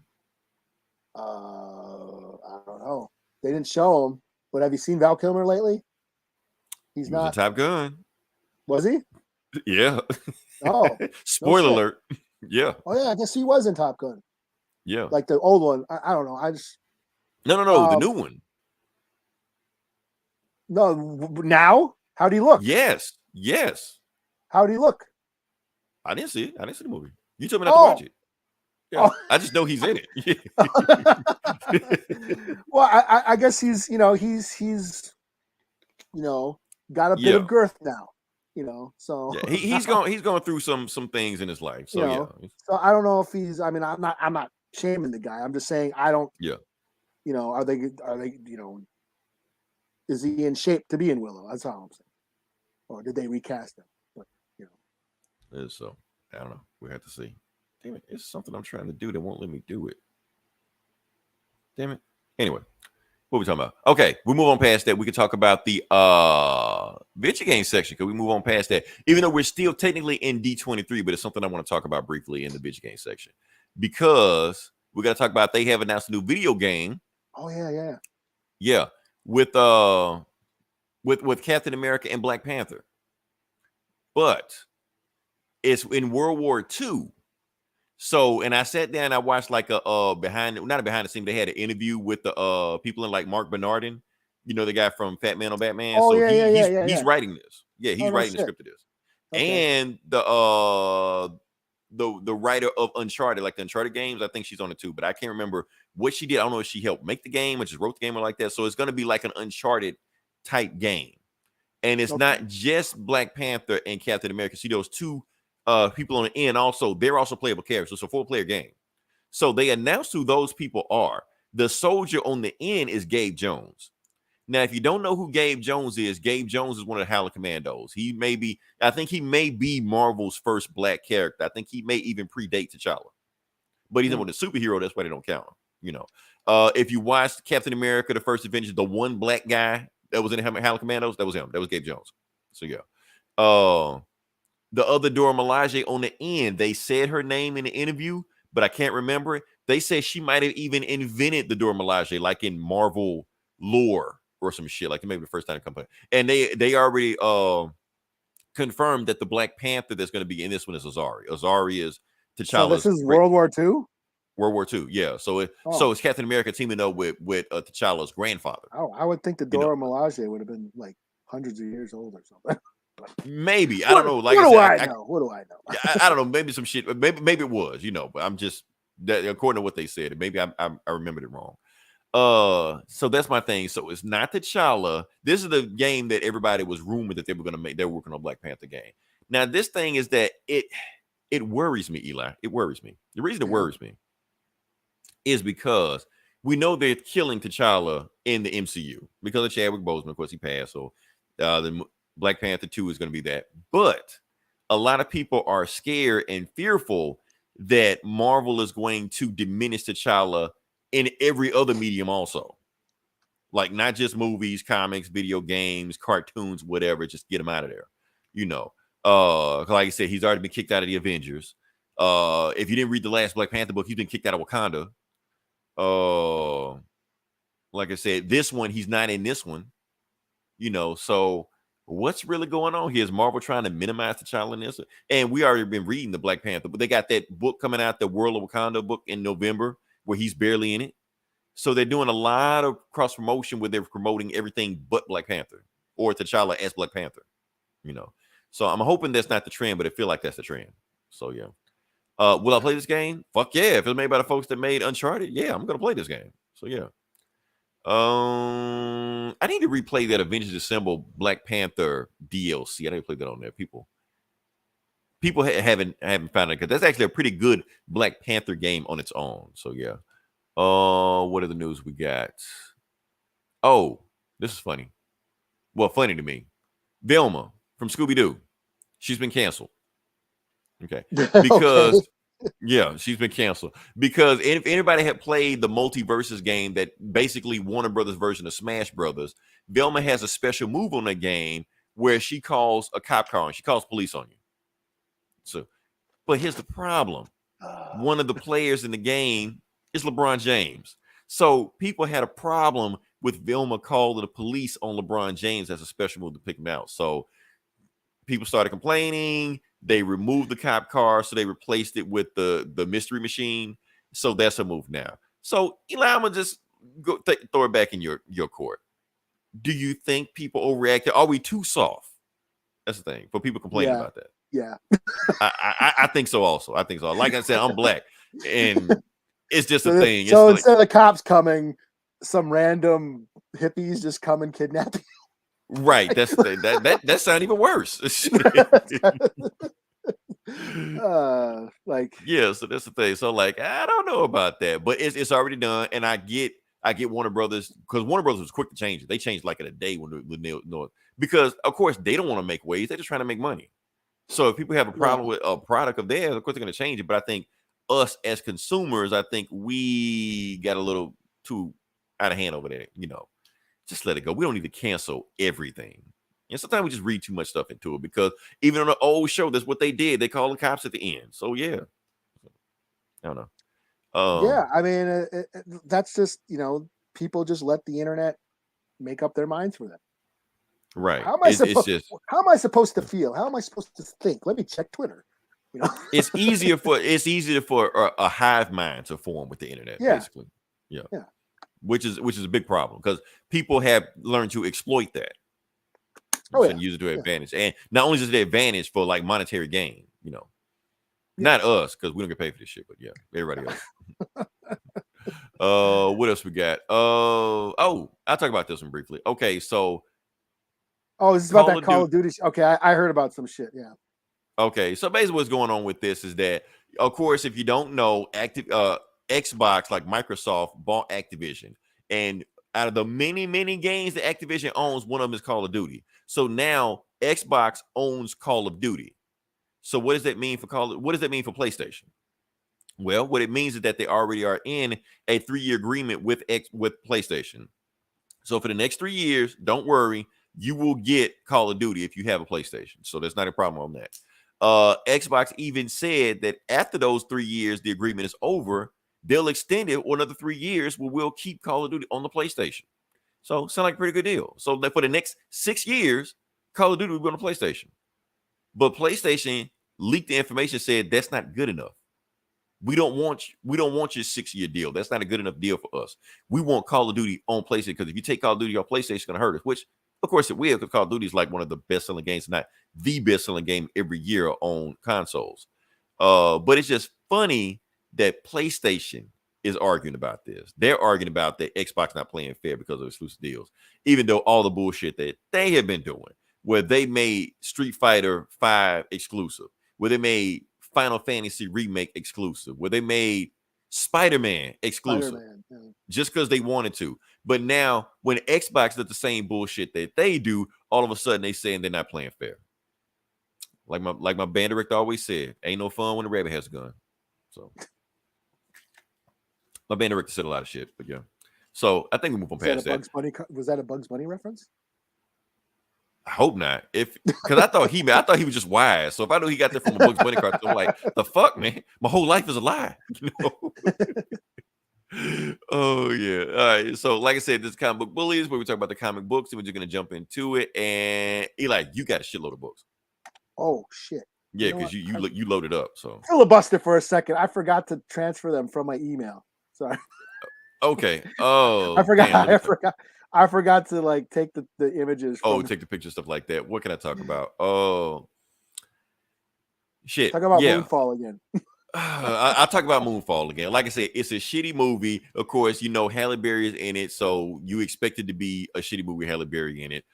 [SPEAKER 2] I don't know. They didn't show him. But have you seen Val Kilmer lately? He not.
[SPEAKER 1] Was a Top Gun.
[SPEAKER 2] Was he?
[SPEAKER 1] Yeah.
[SPEAKER 2] Oh.
[SPEAKER 1] Spoiler alert. Yeah.
[SPEAKER 2] Oh yeah, I guess he was in Top Gun.
[SPEAKER 1] Yeah.
[SPEAKER 2] Like the old one. I don't know. I just.
[SPEAKER 1] No, the new one.
[SPEAKER 2] No, now? How'd he look?
[SPEAKER 1] Yes.
[SPEAKER 2] How'd he look?
[SPEAKER 1] I didn't see it. I didn't see the movie. You told me not to watch it. Yeah. I just know he's in it.
[SPEAKER 2] Well, I guess he's got a bit of girth now. So
[SPEAKER 1] yeah, he's going through some things in his life. So
[SPEAKER 2] So I don't know if he's. I mean, I'm not shaming the guy. I'm just saying I don't.
[SPEAKER 1] Yeah.
[SPEAKER 2] Are they? Is he in shape to be in Willow? That's all I'm saying. Or did they recast him? But
[SPEAKER 1] So I don't know. We have to see. Damn it! It's something I'm trying to do that won't let me do it. Damn it. Anyway. What are we talking about? Okay, we move on past that. We can talk about the video game section because we move on past that. Even though we're still technically in D23, but it's something I want to talk about briefly in the video game section because we got to talk about they have announced a new video game.
[SPEAKER 2] Oh yeah.
[SPEAKER 1] Yeah, with Captain America and Black Panther, but it's in World War II, So, and I sat down, I watched like not a behind the scene, they had an interview with the people in like Mark Bernardin, the guy from Fat Man on Batman.
[SPEAKER 2] Oh
[SPEAKER 1] So
[SPEAKER 2] yeah, yeah, yeah,
[SPEAKER 1] he's
[SPEAKER 2] yeah.
[SPEAKER 1] writing this. Yeah,
[SPEAKER 2] Oh
[SPEAKER 1] he's
[SPEAKER 2] no
[SPEAKER 1] writing the
[SPEAKER 2] shit.
[SPEAKER 1] script of this.
[SPEAKER 2] Okay.
[SPEAKER 1] And the writer of Uncharted, like the Uncharted games, I think she's on it too, but I can't remember what she did. I don't know if she helped make the game or just wrote the game or like that. So it's gonna be like an Uncharted type game. And it's not just Black Panther and Captain America. See those two people on the end also, they're also playable characters. It's a 4-player game. So they announced who those people are. The soldier on the end is Gabe Jones. Now, if you don't know who Gabe Jones is one of the Howling Commandos. I think he may be Marvel's first black character. I think he may even predate T'Challa. But he's not a superhero, that's why they don't count him. If you watched Captain America, the First Avengers, the one black guy that was in the Howling Commandos, that was him. That was Gabe Jones. So yeah. The other Dora Milaje on the end, they said her name in the interview, but I can't remember it. They said she might have even invented the Dora Milaje, like in Marvel lore or some shit, like maybe the first time it comes. And they already confirmed that the Black Panther that's going to be in this one is Azari. Azari is T'Challa's.
[SPEAKER 2] So this is World War II?
[SPEAKER 1] World War II, yeah. So it's Captain America teaming up with T'Challa's grandfather.
[SPEAKER 2] Oh, I would think the Dora Milaje would have been like hundreds of years old or something.
[SPEAKER 1] Maybe I don't know. Like
[SPEAKER 2] what do I know? What do I know?
[SPEAKER 1] I don't know. Maybe some shit. Maybe it was. But I'm just according to what they said. Maybe I remembered it wrong. So that's my thing. So it's not T'Challa. This is the game that everybody was rumored that they were going to make. They're working on Black Panther game. Now this thing is that it worries me, Eli. It worries me. The reason it worries me is because we know they're killing T'Challa in the MCU because of Chadwick Boseman. Of course, he passed. So the Black Panther 2 is going to be that. But a lot of people are scared and fearful that Marvel is going to diminish T'Challa in every other medium also. Like not just movies, comics, video games, cartoons, whatever. Just get him out of there. Like I said, he's already been kicked out of the Avengers. If you didn't read the last Black Panther book, he's been kicked out of Wakanda. Like I said, this one, he's not in this one. So what's really going on here? Is Marvel trying to minimize T'Challa in this? And we already been reading the Black Panther, but they got that book coming out, the World of Wakanda book in November, where he's barely in it. So they're doing a lot of cross promotion where they're promoting everything but Black Panther or T'Challa as Black Panther. So I'm hoping that's not the trend, but I feel like that's the trend. So yeah. Will I play this game? Fuck yeah. If it's made by the folks that made Uncharted, yeah, I'm gonna play this game. So yeah. I need to replay that Avengers Assemble Black Panther DLC. I need to play that on there. People haven't found it because that's actually a pretty good Black Panther game on its own. So yeah. What are the news we got? Oh, this is funny. Well, funny to me. Velma from Scooby Doo. She's been canceled. Okay. Because yeah, she's been canceled. Because if anybody had played the Multiversus game, that basically Warner Brothers version of Smash Brothers, Velma has a special move on that game where she calls a cop car and she calls police on you. So, but here's the problem. One of the players in the game is LeBron James. So people had a problem with Velma calling the police on LeBron James as a special move to pick him out. So people started complaining. They removed the cop car, so they replaced it with the mystery machine. So that's a move now. So Eli, I'm gonna just go throw it back in your court. Do you think people overreacted? Are we too soft? That's the thing for people complaining about that.
[SPEAKER 2] Yeah,
[SPEAKER 1] I think so. Also, I think so. Like I said, I'm black, and it's just a thing.
[SPEAKER 2] So instead of the cops coming, some random hippies just come and kidnap you.
[SPEAKER 1] Right. That's that sounds even worse. Yeah, so that's the thing. So like I don't know about that, but it's already done, and I get Warner Brothers, because Warner Brothers was quick to change it. They changed like in a day when because of course they don't want to make waves, they're just trying to make money. So if people have a problem with a product of theirs, of course they're going to change it. But I think us as consumers, I think we got a little too out of hand over there. Just let it go. We don't need to cancel everything. And sometimes we just read too much stuff into it, because even on the old show, that's what they did. They called the cops at the end. So yeah, I don't know.
[SPEAKER 2] Yeah, I mean, that's just people just let the internet make up their minds for them.
[SPEAKER 1] Right.
[SPEAKER 2] How am I supposed to feel? How am I supposed to think? Let me check Twitter. You know?
[SPEAKER 1] It's easier for a hive mind to form with the internet,
[SPEAKER 2] Yeah.
[SPEAKER 1] basically. Yeah.
[SPEAKER 2] Yeah.
[SPEAKER 1] Which is a big problem because people have learned to exploit that.
[SPEAKER 2] Oh,
[SPEAKER 1] And
[SPEAKER 2] yeah.
[SPEAKER 1] use it to their advantage. And not only is it their advantage for like monetary gain, you know.
[SPEAKER 2] Yeah.
[SPEAKER 1] Not us, because we don't get paid for this shit, but yeah, everybody else. What else we got? I'll talk about this one briefly. Okay, so
[SPEAKER 2] Oh, is this about that Call of Duty? Okay, I heard about some shit. Yeah.
[SPEAKER 1] Okay, so basically what's going on with this is that, of course, if you don't know, Xbox, like Microsoft, bought Activision. And out of the many games that Activision owns, one of them is Call of Duty. So now Xbox owns Call of Duty. So what does that mean for what does that mean for PlayStation? Well, what it means is that they already are in a 3-year agreement with PlayStation. So for the next 3 years, don't worry, you will get Call of Duty if you have a PlayStation. So there's not a problem on that. Xbox even said that after those 3 years, the agreement is over, they'll extend it another 3 years where we'll keep Call of Duty on the PlayStation. So sound like a pretty good deal. So that for the next 6 years, Call of Duty will be on the PlayStation. But PlayStation leaked the information, said that's not good enough. We don't want your 6-year deal. That's not a good enough deal for us. We want Call of Duty on PlayStation, because if you take Call of Duty on PlayStation, it's going to hurt us, which of course it will, because Call of Duty is like one of the best-selling games, not the best-selling game every year on consoles. But it's just funny that PlayStation is arguing about this. They're arguing about that Xbox not playing fair because of exclusive deals, even though all the bullshit that they have been doing, where they made Street Fighter 5 exclusive, where they made Final Fantasy Remake exclusive, where they made Spider-Man exclusive, just because they wanted to. But now when Xbox does the same bullshit that they do, all of a sudden they saying they're not playing fair. Like my band director always said, ain't no fun when the rabbit has a gun. So my band director said a lot of shit, but yeah. So I think we move on past that.
[SPEAKER 2] Was that a Bugs Bunny reference?
[SPEAKER 1] I hope not. Because I thought he was just wise. So if I knew he got that from a Bugs Bunny cartoon, I'm like, the fuck, man? My whole life is a lie. You know? Oh yeah. All right. So like I said, this is Comic Book Bullies, where we talk about the comic books, and we're just gonna jump into it. And Eli, you got a shitload of books.
[SPEAKER 2] Oh shit.
[SPEAKER 1] Yeah, because you loaded up. So
[SPEAKER 2] filibuster for a second. I forgot to transfer them from my email. Sorry.
[SPEAKER 1] Okay. Oh,
[SPEAKER 2] I forgot to like take the images.
[SPEAKER 1] Take the picture, stuff like that. What can I talk about? Oh, shit.
[SPEAKER 2] Talk about Moonfall again.
[SPEAKER 1] I'll talk about Moonfall again. Like I said, it's a shitty movie. Of course, you know Halle Berry is in it, so you expect it to be a shitty movie with Halle Berry in it.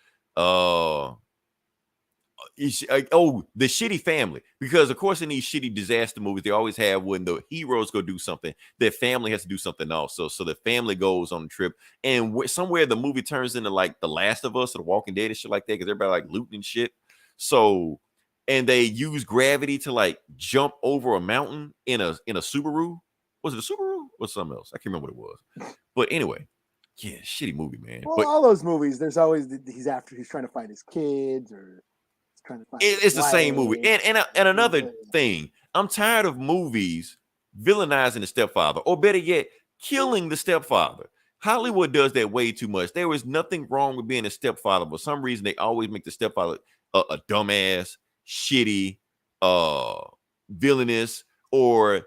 [SPEAKER 1] The shitty family, because of course in these shitty disaster movies they always have, when the heroes go do something, their family has to do something also, so the family goes on the trip, and somewhere the movie turns into like The Last of Us or The Walking Dead and shit like that, because everybody like looting and shit. So, and they use gravity to like jump over a mountain in a Subaru. Was it a Subaru or something else? I can't remember what it was, but anyway, yeah, shitty movie, man.
[SPEAKER 2] Well,
[SPEAKER 1] but
[SPEAKER 2] all those movies, there's always he's trying to find his kids, or
[SPEAKER 1] it's the same movie. And another thing, I'm tired of movies villainizing the stepfather, or better yet, killing the stepfather. Hollywood does that way too much. There is nothing wrong with being a stepfather. For some reason, they always make the stepfather a dumbass, shitty, villainous, or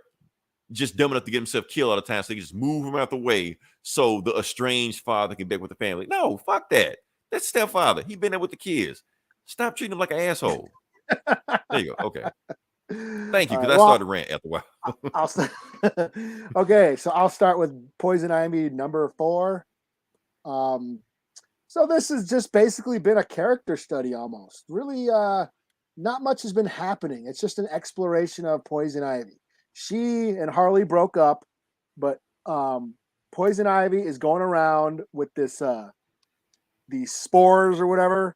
[SPEAKER 1] just dumb enough to get himself killed all the time. So they just move him out the way so the estranged father can be back with the family. No, fuck that. That's stepfather. He been there with the kids. Stop treating him like an asshole. There you go. Okay. Thank you, because I started to rant after a while.
[SPEAKER 2] Okay, so I'll start with Poison Ivy number 4. So this has just basically been a character study almost. Really, not much has been happening. It's just an exploration of Poison Ivy. She and Harley broke up, but Poison Ivy is going around with this these spores or whatever,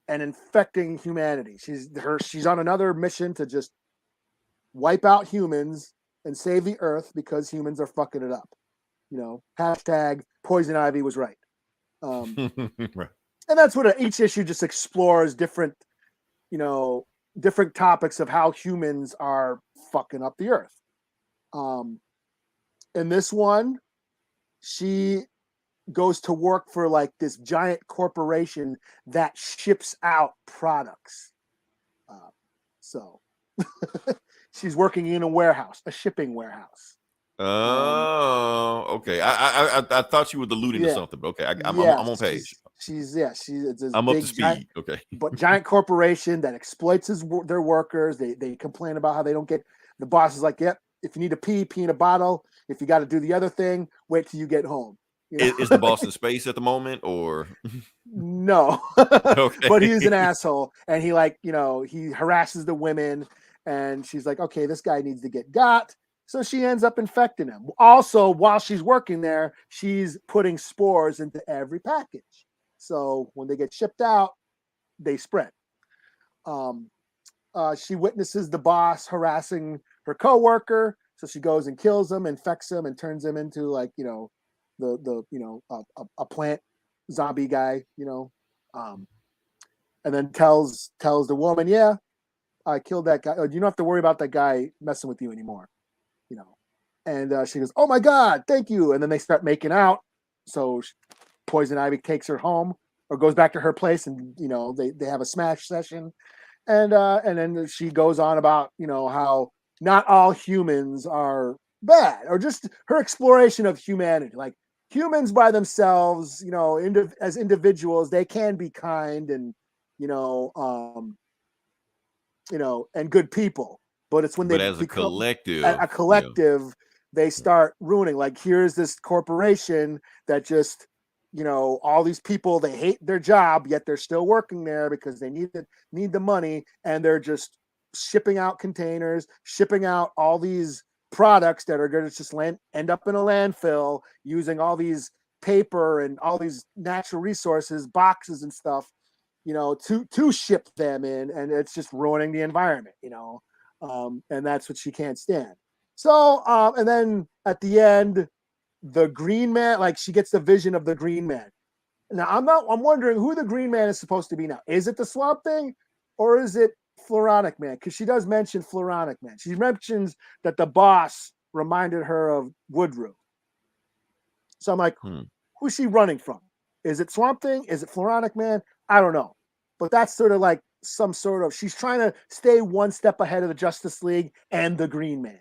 [SPEAKER 2] and infecting humanity. She's on another mission to just wipe out humans and save the earth, because humans are fucking it up. You know, hashtag Poison Ivy was right.
[SPEAKER 1] Right.
[SPEAKER 2] And that's what each issue just explores different topics of how humans are fucking up the earth. In this one, she goes to work for like this giant corporation that ships out products. So she's working in a warehouse, a shipping warehouse.
[SPEAKER 1] Oh, okay. I thought you were alluding to something, but okay. I'm on page.
[SPEAKER 2] She's this
[SPEAKER 1] I'm
[SPEAKER 2] big,
[SPEAKER 1] up to speed. Okay.
[SPEAKER 2] But giant corporation that exploits their workers. They complain about how they don't get. The boss is like, yep. If you need to pee in a bottle. If you got to do the other thing, wait till you get home. You know?
[SPEAKER 1] Is the boss in space at the moment, or
[SPEAKER 2] no?
[SPEAKER 1] Okay.
[SPEAKER 2] But he's an asshole, and he harasses the women, and she's like, okay, this guy needs to get got. So she ends up infecting him. Also, while she's working there, she's putting spores into every package. So when they get shipped out, they spread. She witnesses the boss harassing her coworker, so she goes and kills him, infects him, and turns him into a plant zombie guy, and then tells the woman, yeah, I killed that guy. You don't have to worry about that guy messing with you anymore. And she goes, oh my God, thank you. And then they start making out. So Poison Ivy takes her home or goes back to her place, and they have a smash session. And then she goes on about how not all humans are bad, or just her exploration of humanity. Like humans by themselves, as individuals, they can be kind and and good people. But it's when they
[SPEAKER 1] as
[SPEAKER 2] become
[SPEAKER 1] a
[SPEAKER 2] collective, they start ruining. Like here's this corporation that just all these people, they hate their job, yet they're still working there because they need the money, and they're just shipping out containers, shipping out all these products that are going to just end up in a landfill, using all these paper and all these natural resources, boxes and stuff, to ship them in, and it's just ruining the environment, and that's what she can't stand. So, and then at the end, the Green Man, like she gets the vision of the Green Man. Now I'm wondering who the Green Man is supposed to be now. Is it the Swamp Thing, or is it Floronic Man? Because she does mention Floronic Man. She mentions that the boss reminded her of Woodrue. So I'm like, who's she running from? Is it Swamp Thing? Is it Floronic Man? I don't know. But that's sort of like she's trying to stay one step ahead of the Justice League and the Green Man.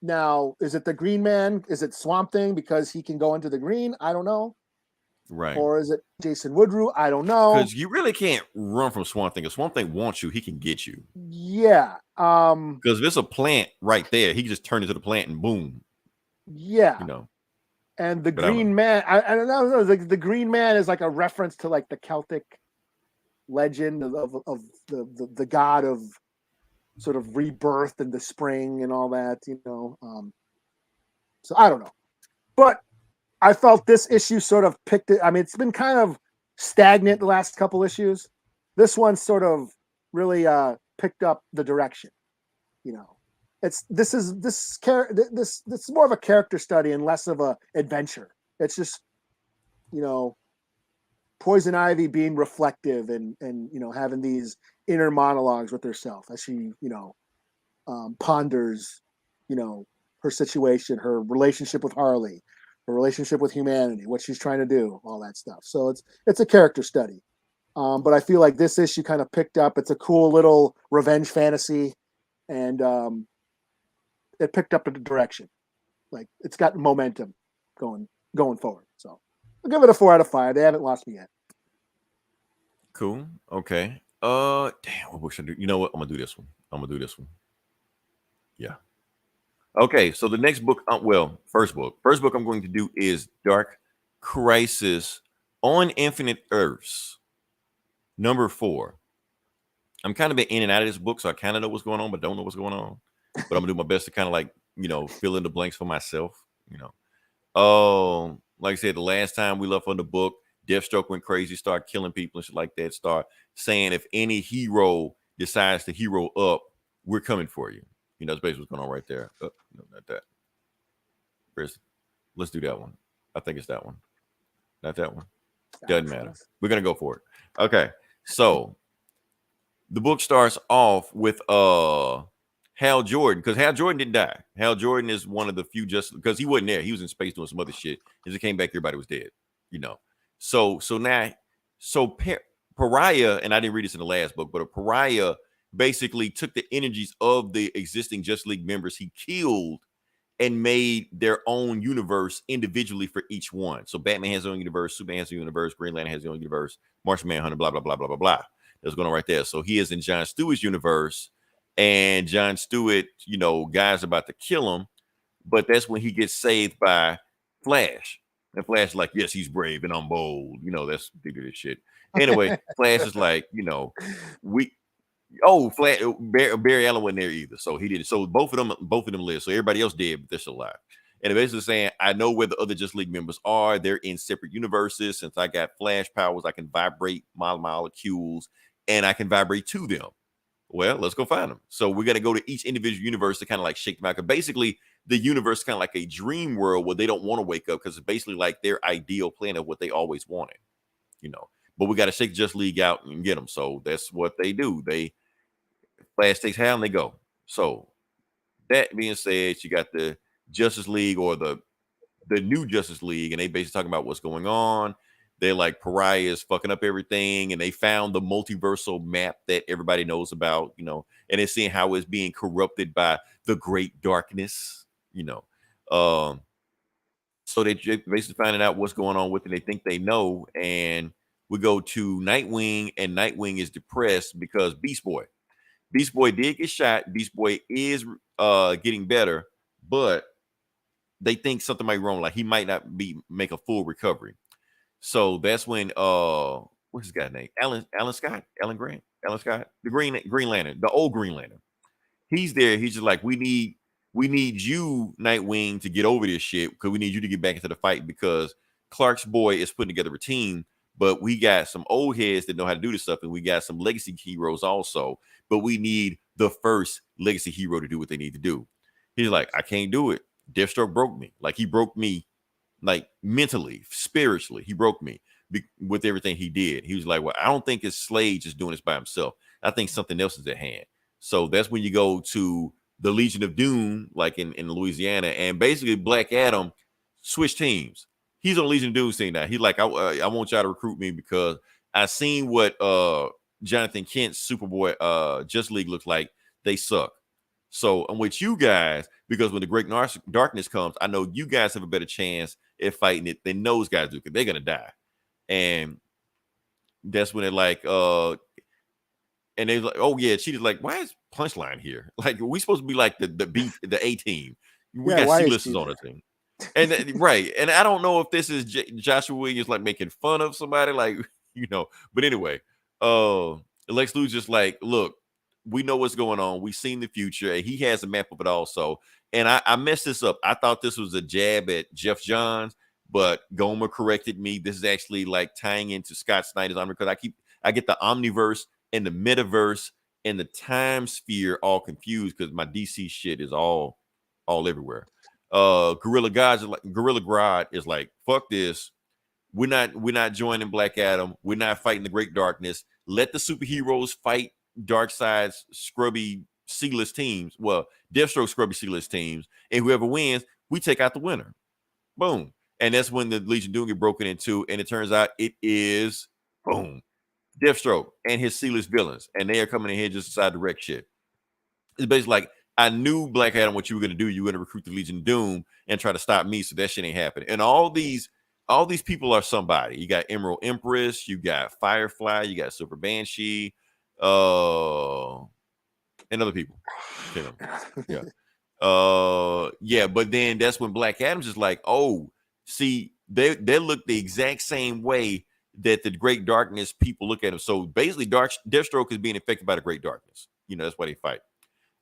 [SPEAKER 2] Now, is it the Green Man? Is it Swamp Thing because he can go into the green? I don't know.
[SPEAKER 1] Right.
[SPEAKER 2] Or is it Jason Woodrue? I don't know.
[SPEAKER 1] Because you really can't run from Swamp Thing. If Swamp Thing wants you, he can get you.
[SPEAKER 2] Yeah.
[SPEAKER 1] Because if it's a plant right there, he can just turn into the plant and boom.
[SPEAKER 2] Yeah. And the Green Man, I don't know. Like the Green Man is like a reference to like the Celtic legend of the god of sort of rebirth and the spring and all that, so I don't know, but I felt this issue sort of picked it. I mean, it's been kind of stagnant the last couple issues. This one sort of really picked up the direction. This is more of a character study and less of a adventure. It's just Poison Ivy being reflective and having these inner monologues with herself as she ponders her situation, her relationship with Harley, her relationship with humanity, what she's trying to do, all that stuff. So it's a character study, but I feel like this issue kind of picked up. It's a cool little revenge fantasy, and it picked up a direction. Like it's got momentum going forward. So I'll give it a 4 out of 5. They haven't lost me yet.
[SPEAKER 1] Cool. Okay. Damn, what should I do? You know what? I'm gonna do this one. Yeah. Okay. So the next book, first book I'm going to do is Dark Crisis on Infinite Earths, number 4. I'm kind of been in and out of this book, so I kind of know what's going on, but don't know what's going on. But I'm gonna do my best to kind of like fill in the blanks for myself. Like I said, the last time we left on the book, Deathstroke went crazy, started killing people and shit like that. Start saying if any hero decides to hero up, we're coming for you. That's basically what's going on right there. No, not that. Let's do that one. I think it's that one. Not that one. Doesn't matter. We're gonna go for it. Okay. So the book starts off with Hal Jordan, because Hal Jordan didn't die. Hal Jordan is one of the few, just because he wasn't there. He was in space doing some other shit. As he came back, everybody was dead. So Pariah, and I didn't read this in the last book, but a Pariah basically took the energies of the existing Justice League members he killed and made their own universe individually for each one. So Batman has his own universe, Superman has his own universe, Green Lantern has his own universe, Martian Manhunter, blah, blah, blah, blah, blah, blah. That's going on right there. So he is in John Stewart's universe, and John Stewart, you know, guys about to kill him, but that's when he gets saved by Flash. And Flash is like, yes, he's brave and I'm bold. You know, that's this shit. Anyway, Flash is like, you know, Barry Allen wasn't there either. So he did it. So both of them live. So everybody else dead, but they're still alive. And basically saying, I know where the other Justice League members are. They're in separate universes. Since I got Flash powers, I can vibrate my molecules and I can vibrate to them. Well, let's go find them. So we're going to go to each individual universe to kind of like shake them out. Because basically, the universe is kind of like a dream world where they don't want to wake up because it's basically like their ideal plan of what they always wanted, you know. But we got to shake Justice League out and get them. So that's what they do. Flash takes how and they go. So that being said, you got the Justice League or the new Justice League, and they basically talking about what's going on. They're like Pariah is fucking up everything, and they found the multiversal map that everybody knows about, you know, and they're seeing how it's being corrupted by the great darkness, you know. So they basically finding out what's going on with it. They think they know, and we go to Nightwing, and Nightwing is depressed because Beast Boy did get shot. Beast Boy is getting better, but they think something might be wrong. Like he might not make a full recovery. So that's when what's his guy's name? Alan Scott, the Green Lantern, the old Green Lantern. He's there. He's just like, we need you, Nightwing, to get over this shit because we need you to get back into the fight because Clark's boy is putting together a team, but we got some old heads that know how to do this stuff, and we got some legacy heroes also, but we need the first legacy hero to do what they need to do. He's like, I can't do it. Deathstroke broke me. Like he broke me, like mentally, spiritually. He broke me with everything he did. He was like, well, I don't think it's Slade just doing this by himself. I think something else is at hand. So that's when you go to the Legion of Doom, like in Louisiana, and basically Black Adam switch teams. He's on Legion of Doom team now. He's like, I want y'all to recruit me because I seen what Jonathan Kent's Superboy Just League looks like. They suck. So I'm with you guys because when the great darkness comes, I know you guys have a better chance at fighting it than those guys do because they're gonna die. And that's when they're like, and they're like, oh yeah, Cheetah's like, why is Punchline here? Like, we supposed to be like the A team. We got C-listers on the team. And right. And I don't know if this is Joshua Williams like making fun of somebody, like, you know, but anyway, Lex Luthor's just like, look, we know what's going on. We've seen the future, and he has a map of it also. And I messed this up. I thought this was a jab at Jeff Johns, but Gomer corrected me. This is actually like tying into Scott Snyder's armor because I get the Omniverse and the Metaverse and the Time Sphere all confused because my DC shit is all everywhere. Gorilla Grodd is like, fuck this. We're not joining Black Adam. We're not fighting the Great Darkness. Let the superheroes fight Darkseid's scrubby C-list teams. Well, Deathstroke scrubby C-list teams, and whoever wins, we take out the winner. Boom. And that's when the Legion Doom get broken into, and it turns out it is boom, Deathstroke and his C-list villains, and they are coming in here just decide to wreck shit. It's basically like, I knew Black Adam what you were gonna do. You were gonna recruit the Legion Doom and try to stop me, so that shit ain't happening. And all these people are somebody. You got Emerald Empress, you got Firefly, you got Super Banshee, and other people. You know, yeah. Yeah, but then that's when Black Adam's just like, oh, see, they look the exact same way that the Great Darkness people look at him. So basically, Deathstroke is being affected by the Great Darkness. You know, that's why they fight.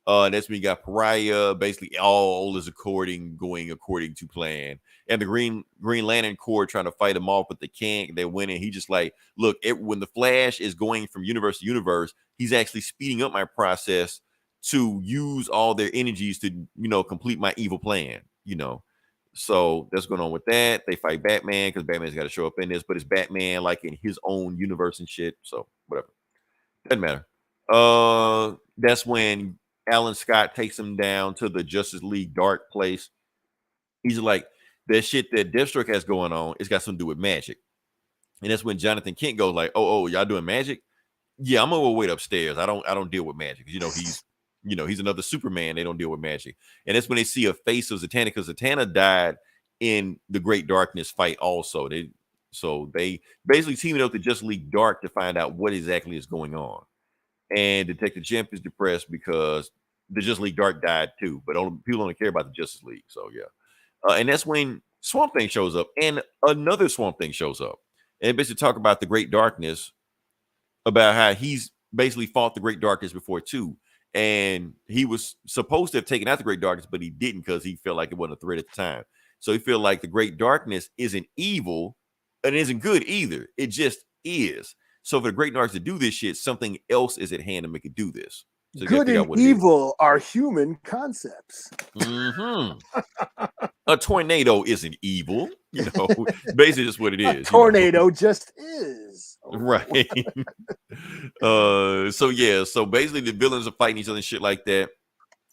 [SPEAKER 1] That's when you got Pariah. Basically, all is going according to plan. And the Green Lantern Corps trying to fight them off, but they can't. They're winning. He just like, look, when the Flash is going from universe to universe, he's actually speeding up my process to use all their energies to, you know, complete my evil plan, you know. So that's going on with that. They fight Batman because Batman's got to show up in this, but it's Batman like in his own universe and shit. So whatever. Doesn't matter. That's when Alan Scott takes him down to the Justice League dark place. He's like, that shit that Deathstroke has going on, it's got something to do with magic. And that's when Jonathan Kent goes like, oh, y'all doing magic? Yeah, I'm gonna wait upstairs. I don't deal with magic. He's another Superman. They don't deal with magic. And that's when they see a face of Zatanna, because Zatanna died in the Great Darkness fight also. They basically teaming up to Justice League Dark to find out what exactly is going on. And Detective Jimp is depressed because the Justice League Dark died too, but people only care about the Justice League. So yeah. And that's when Swamp Thing shows up, and another Swamp Thing shows up. And basically talk about the Great Darkness, about how he's basically fought the Great Darkness before too. And he was supposed to have taken out the Great Darkness, but he didn't because he felt like it wasn't a threat at the time. So he felt like the Great Darkness isn't evil and isn't good either. It just is. So for the Great Darkness to do this shit, something else is at hand to make it do this. So
[SPEAKER 2] good and evil are human concepts.
[SPEAKER 1] Mm-hmm. A tornado isn't evil, basically just what it is.
[SPEAKER 2] A tornado just is.
[SPEAKER 1] Right. So basically the villains are fighting each other and shit like that.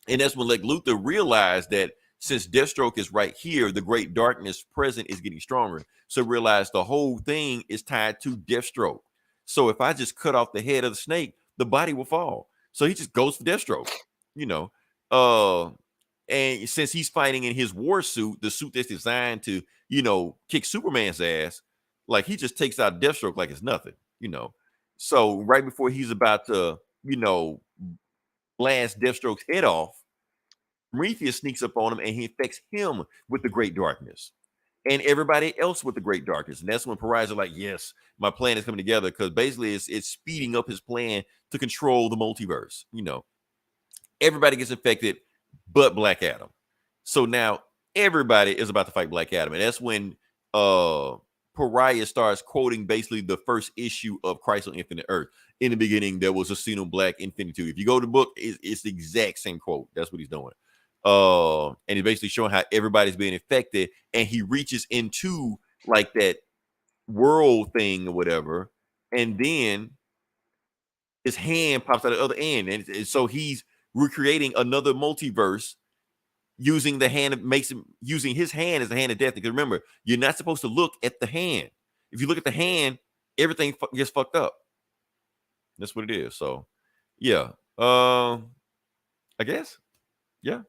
[SPEAKER 1] And that's when Lex Luthor realized that since Deathstroke is right here, the Great Darkness present is getting stronger. So realize the whole thing is tied to Deathstroke. So if I just cut off the head of the snake, the body will fall. So he just goes for Deathstroke, and since he's fighting in his war suit, the suit that's designed to, kick Superman's ass, like he just takes out Deathstroke like it's nothing, So right before he's about to, blast Deathstroke's head off, Prometheus sneaks up on him and he infects him with the Great Darkness and everybody else with the Great Darkness. And that's when Pariah's like, yes, my plan is coming together, because basically it's speeding up his plan to control the multiverse. Everybody gets infected but Black Adam. So now everybody is about to fight Black Adam. And that's when Pariah starts quoting basically the first issue of Crisis on Infinite Earth. In the beginning, there was a Xeno Black Infinity. If you go to the book, it's the exact same quote. That's what he's doing. And he's basically showing how everybody's being infected, and he reaches into like that world thing or whatever, and then his hand pops out the other end, and so he's recreating another multiverse using the hand, using his hand as the hand of death. Because remember, you're not supposed to look at the hand. If you look at the hand, everything gets fucked up. That's what it is. So yeah, I guess, yeah.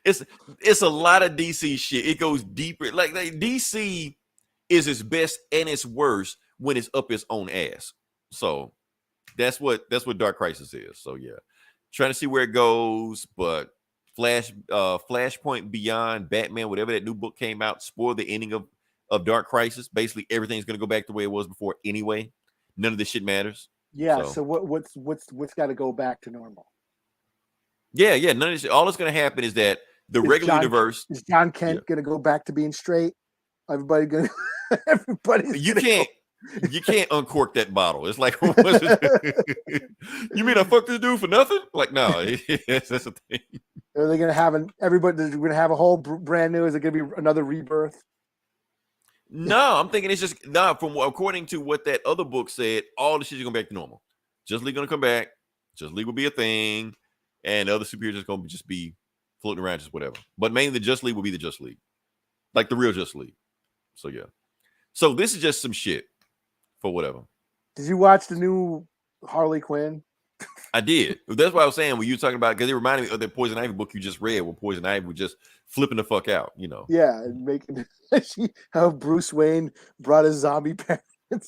[SPEAKER 1] it's a lot of DC shit. It goes deeper. Like DC is its best and its worst when it's up its own ass. So that's what Dark Crisis is. So yeah, trying to see where it goes. But Flashpoint Beyond, Batman, whatever that new book came out, spoiled the ending of Dark Crisis. Basically, everything's gonna go back the way it was before anyway. None of this shit matters.
[SPEAKER 2] Yeah. So what's got to go back to normal?
[SPEAKER 1] Yeah. None of this shit. All that's gonna happen is that the regular universe.
[SPEAKER 2] Is John Kent gonna go back to being straight? Everybody gonna.
[SPEAKER 1] You can't uncork that bottle. It's like, you mean I fucked this dude for nothing? Like, no, that's the thing.
[SPEAKER 2] Are they gonna have everybody's gonna have a whole brand new? Is it gonna be another rebirth?
[SPEAKER 1] No, I'm thinking it's just from according to what that other book said, all the shit is going back to normal. Justice League gonna come back. Justice League will be a thing, and the other superheroes are gonna just be floating around, just whatever. But mainly the Justice League will be the Justice League, like the real Justice League. So yeah. So this is just some shit for whatever.
[SPEAKER 2] Did you watch the new Harley Quinn?
[SPEAKER 1] I did. That's what I was saying when you were talking about, because it reminded me of the Poison Ivy book you just read, where Poison Ivy was just flipping the fuck out,
[SPEAKER 2] Yeah, and making how Bruce Wayne brought his zombie parents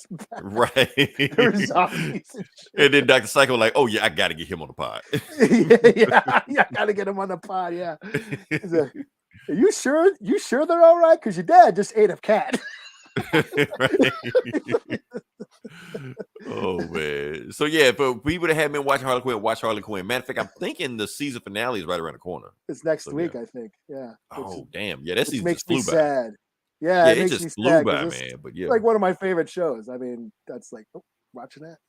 [SPEAKER 2] back.
[SPEAKER 1] Right.
[SPEAKER 2] They're zombies.
[SPEAKER 1] And then Dr. Psycho like, oh yeah, I gotta get him on the pod.
[SPEAKER 2] yeah, I gotta get him on the pod. Yeah. Are you sure? You sure they're all right? Because your dad just ate a cat.
[SPEAKER 1] Oh man. So yeah, for people that haven't been watching Harley Quinn, watch Harley Quinn. Matter of fact, I'm thinking the season finale is right around the corner.
[SPEAKER 2] It's next week, I think. Yeah.
[SPEAKER 1] Oh damn. Yeah, that season
[SPEAKER 2] makes
[SPEAKER 1] me
[SPEAKER 2] sad. Yeah,
[SPEAKER 1] it just flew by, man. But yeah,
[SPEAKER 2] like one of my favorite shows. I mean, that's like watching that.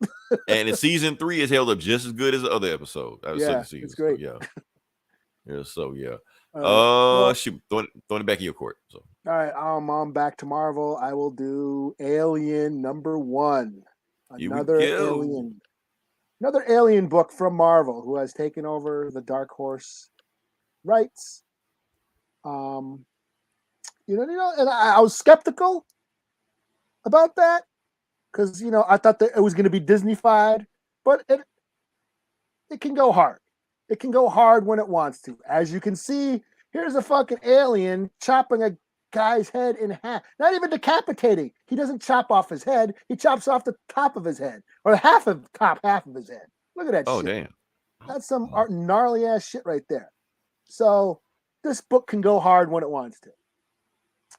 [SPEAKER 1] And season 3 is held up just as good as the other episode.
[SPEAKER 2] Yeah, it's great.
[SPEAKER 1] So, yeah. So yeah. Shoot, throwing it back in your court. So
[SPEAKER 2] all right, I'm back to Marvel. I will do Alien #1. Another alien book from Marvel, who has taken over the Dark Horse rights. And I was skeptical about that, because I thought that it was going to be Disney-fied, but it can go hard. It can go hard when it wants to. As you can see, here's a fucking alien chopping a guy's head in half. Not even decapitating. He doesn't chop off his head. He chops off the top of his head, or top half of his head. Look at that shit.
[SPEAKER 1] Oh, damn.
[SPEAKER 2] That's some gnarly ass shit right there. So this book can go hard when it wants to.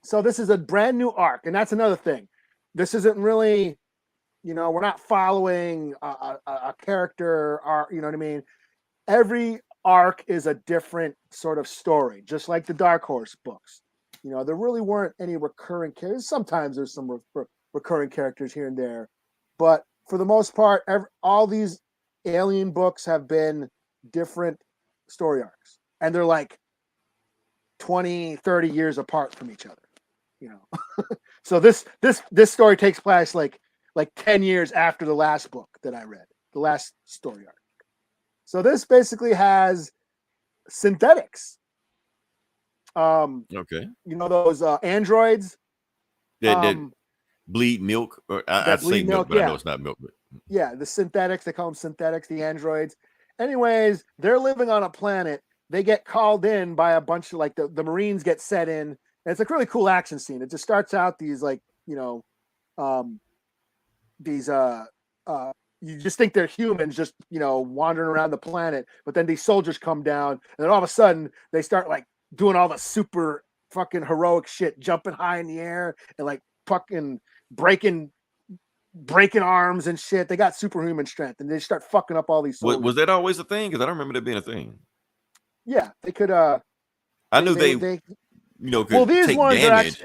[SPEAKER 2] So this is a brand new arc, and that's another thing. This isn't really, we're not following a character arc. You know what I mean? Every arc is a different sort of story, just like the Dark Horse books. There really weren't any recurring characters. Sometimes there's some recurring characters here and there, but for the most part, all these alien books have been different story arcs, and they're like 20, 30 years apart from each other. So this story takes place like 10 years after the last book that I read, the last story arc. So this basically has synthetics.
[SPEAKER 1] Okay.
[SPEAKER 2] Those androids
[SPEAKER 1] that bleed milk, or I say milk, but
[SPEAKER 2] yeah.
[SPEAKER 1] I know it's not milk. But
[SPEAKER 2] yeah, the synthetics, they call them synthetics, the androids. Anyways, they're living on a planet. They get called in by a bunch of the Marines get set in. And it's a really cool action scene. It just starts out these you just think they're humans just, wandering around the planet, but then these soldiers come down, and then all of a sudden they start doing all the super fucking heroic shit, jumping high in the air and fucking breaking arms and shit. They got superhuman strength, and they start fucking up all these soldiers.
[SPEAKER 1] Was that always a thing? Because I don't remember that being a thing.
[SPEAKER 2] Yeah, they could.
[SPEAKER 1] I knew they could
[SPEAKER 2] these
[SPEAKER 1] take
[SPEAKER 2] ones
[SPEAKER 1] damage.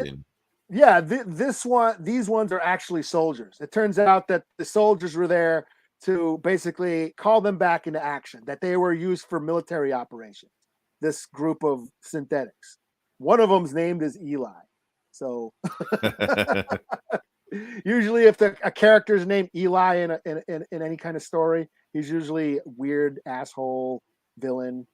[SPEAKER 2] Yeah, these ones are actually soldiers. It turns out that the soldiers were there to basically call them back into action, that they were used for military operations. This group of synthetics. One of them's named as Eli. So usually if a character's named Eli in any kind of story, he's usually a weird asshole villain,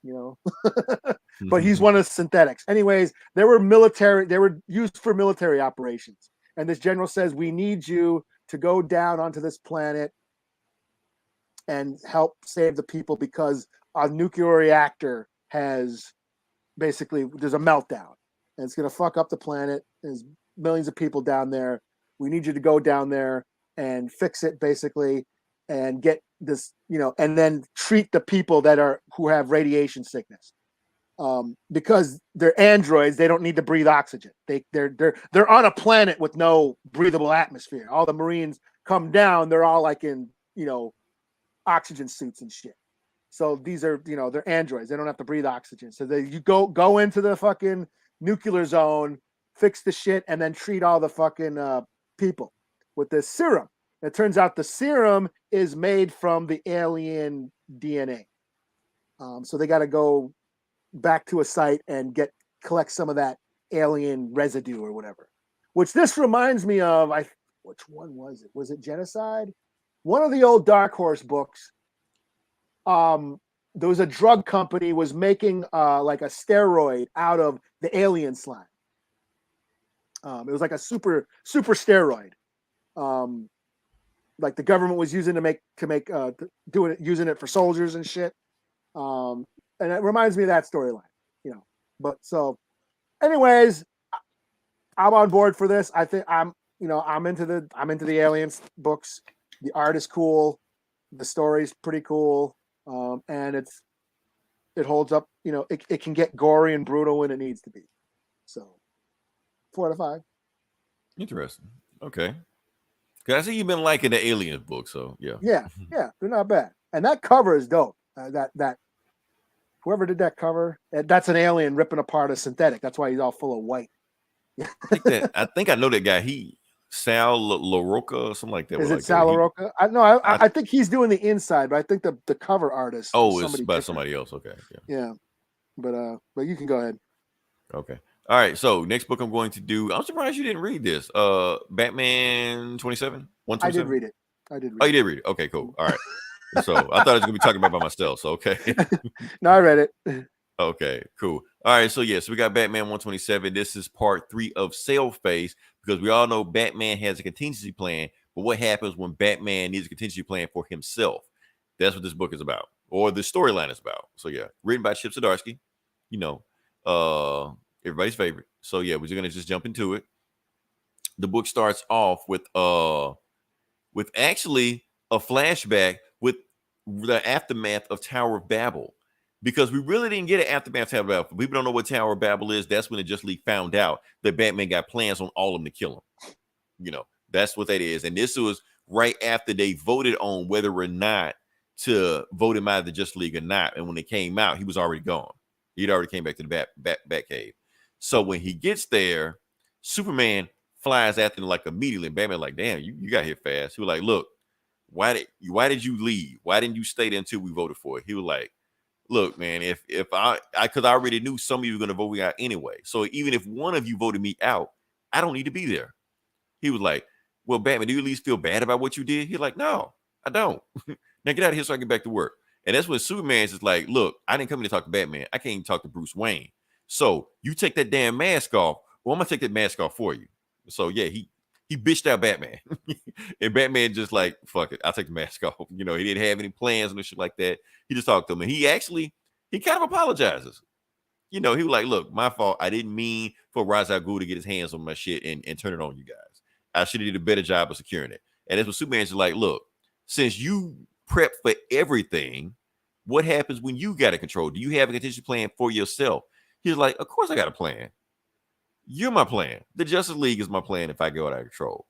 [SPEAKER 2] but he's one of the synthetics. Anyways, they were used for military operations, and this general says, we need you to go down onto this planet and help save the people because a nuclear reactor there's a meltdown and it's going to fuck up the planet. There's millions of people down there. We need you to go down there and fix it, basically, and get this, and then treat the people who have radiation sickness. Because they're androids, they don't need to breathe oxygen. They're on a planet with no breathable atmosphere. All the Marines come down, they're all in, oxygen suits and shit. So these are, they're androids. They don't have to breathe oxygen. So you go into the fucking nuclear zone, fix the shit, and then treat all the fucking people with this serum. It turns out the serum is made from the alien DNA. So they got to go back to a site and collect some of that alien residue or whatever. Which this reminds me of, which one was it? Was it Genocide? One of the old Dark Horse books. There was a drug company was making a steroid out of the alien slime. It was like a super steroid. The government was using using it for soldiers and shit. And it reminds me of that storyline, But so, anyways, I'm on board for this. I think I'm into the aliens books. The art is cool, the story's pretty cool, and it holds up. It can get gory and brutal when it needs to be. So, 4 out of 5.
[SPEAKER 1] Interesting. Okay. Because I see you've been liking the aliens book, so yeah.
[SPEAKER 2] Yeah, they're not bad. And that cover is dope. That whoever did that cover, that's an alien ripping apart a synthetic. That's why he's all full of white.
[SPEAKER 1] I think I know that guy. Sal LaRocca or something like that.
[SPEAKER 2] Is it Sal LaRocca? I think he's doing the inside, but I think the cover artist.
[SPEAKER 1] It's by somebody else. Okay.
[SPEAKER 2] Yeah. But you can go ahead.
[SPEAKER 1] Okay. All right. So next book I'm going to do. I'm surprised you didn't read this. Batman 27. 127.
[SPEAKER 2] I did read it.
[SPEAKER 1] Oh, you did read it. Okay, cool. All right. So I thought I was gonna be talking about by myself. So okay.
[SPEAKER 2] No, I read it.
[SPEAKER 1] Okay, cool. All right, so we got Batman 127. This is part 3 of Sale Phase, because we all know Batman has a contingency plan But what happens when Batman needs a contingency plan for himself? That's what this book is about, or the storyline is about. So yeah, written by Chip Zdarsky, everybody's favorite. So yeah, we're gonna just jump into it. The book starts off with actually a flashback with the aftermath of Tower of Babel, because we really didn't get an aftermath of Tower of Babel. People don't know what Tower of Babel is. That's when the Justice League found out that Batman got plans on all of them to kill him. That's what that is. And this was right after they voted on whether or not to vote him out of the Justice League or not. And when it came out, he was already gone. He'd already came back to the Batcave. So when he gets there, Superman flies after him like immediately. And Batman like, damn, you got here fast. He was like, look, why did you leave? Why didn't you stay there until we voted for it? He was like, look, man, if because I already knew some of you were going to vote me out anyway. So even if one of you voted me out, I don't need to be there. He was like, well, Batman, do you at least feel bad about what you did? He's like, no, I don't. Now get out of here so I can get back to work. And that's when Superman's just like, look, I didn't come here to talk to Batman. I can't even talk to Bruce Wayne. So you take that damn mask off, or I'm going to take that mask off for you. So yeah, he bitched out Batman. And Batman just like, fuck it, I'll take the mask off. He didn't have any plans and shit like that. He just talked to him. And he kind of apologizes. He was like, look, my fault. I didn't mean for Ra's al Ghul to get his hands on my shit and turn it on you guys. I should have did a better job of securing it. And that's what Superman's like, look, since you prep for everything, what happens when you got to control? Do you have a contingency plan for yourself? He's like, of course I got a plan. You're my plan. The Justice League is my plan if I go out of control.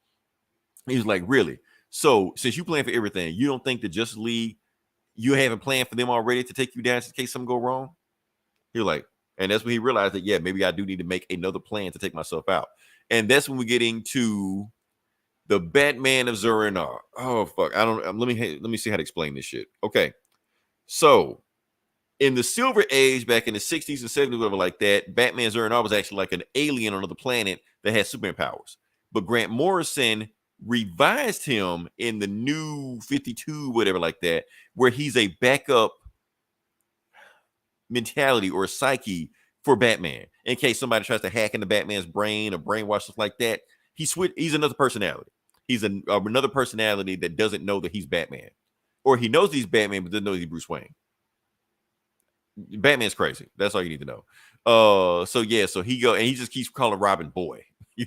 [SPEAKER 1] He's like, really? So since you plan for everything, you don't think the Justice League, you haven't planned for them already to take you down in case something go wrong? He's like, and that's when he realized that, yeah, maybe I do need to make another plan to take myself out. And that's when we get into the Batman of Zur-En-Arrh. Oh, fuck. Let me see how to explain this shit. Okay. So in the Silver Age, back in the 60s and 70s, whatever like that, Batman Zur-En-Arrh was actually like an alien on another planet that had Superman powers. But Grant Morrison revised him in the new 52, whatever like that, where he's a backup mentality or psyche for Batman. In case somebody tries to hack into Batman's brain or brainwash stuff like that, he's another personality. He's another personality that doesn't know that he's Batman. Or he knows he's Batman, but doesn't know he's Bruce Wayne. Batman's crazy. That's all you need to know. So he go and he just keeps calling Robin boy.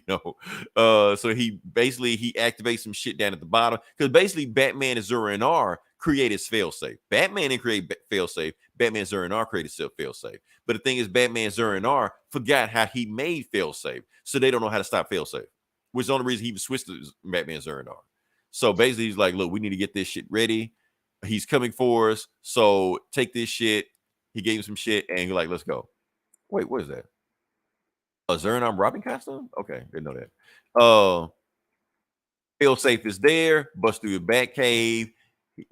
[SPEAKER 1] So he activates some shit down at the bottom, because basically Batman and Zur-En-Arrh created failsafe. Batman didn't create failsafe. Batman Zur-En-Arrh created failsafe. But the thing is, Batman Zur-En-Arrh forgot how he made failsafe, so they don't know how to stop failsafe, which is the only reason he even switched to Batman Zur-En-Arrh. So basically, he's like, look, we need to get this shit ready. He's coming for us, so take this shit. He gave him some shit, and he's like, let's go. Wait, what is that? A Zur-En-Arrh Robin costume? Okay, didn't know that. Failsafe is there, busts through the Batcave.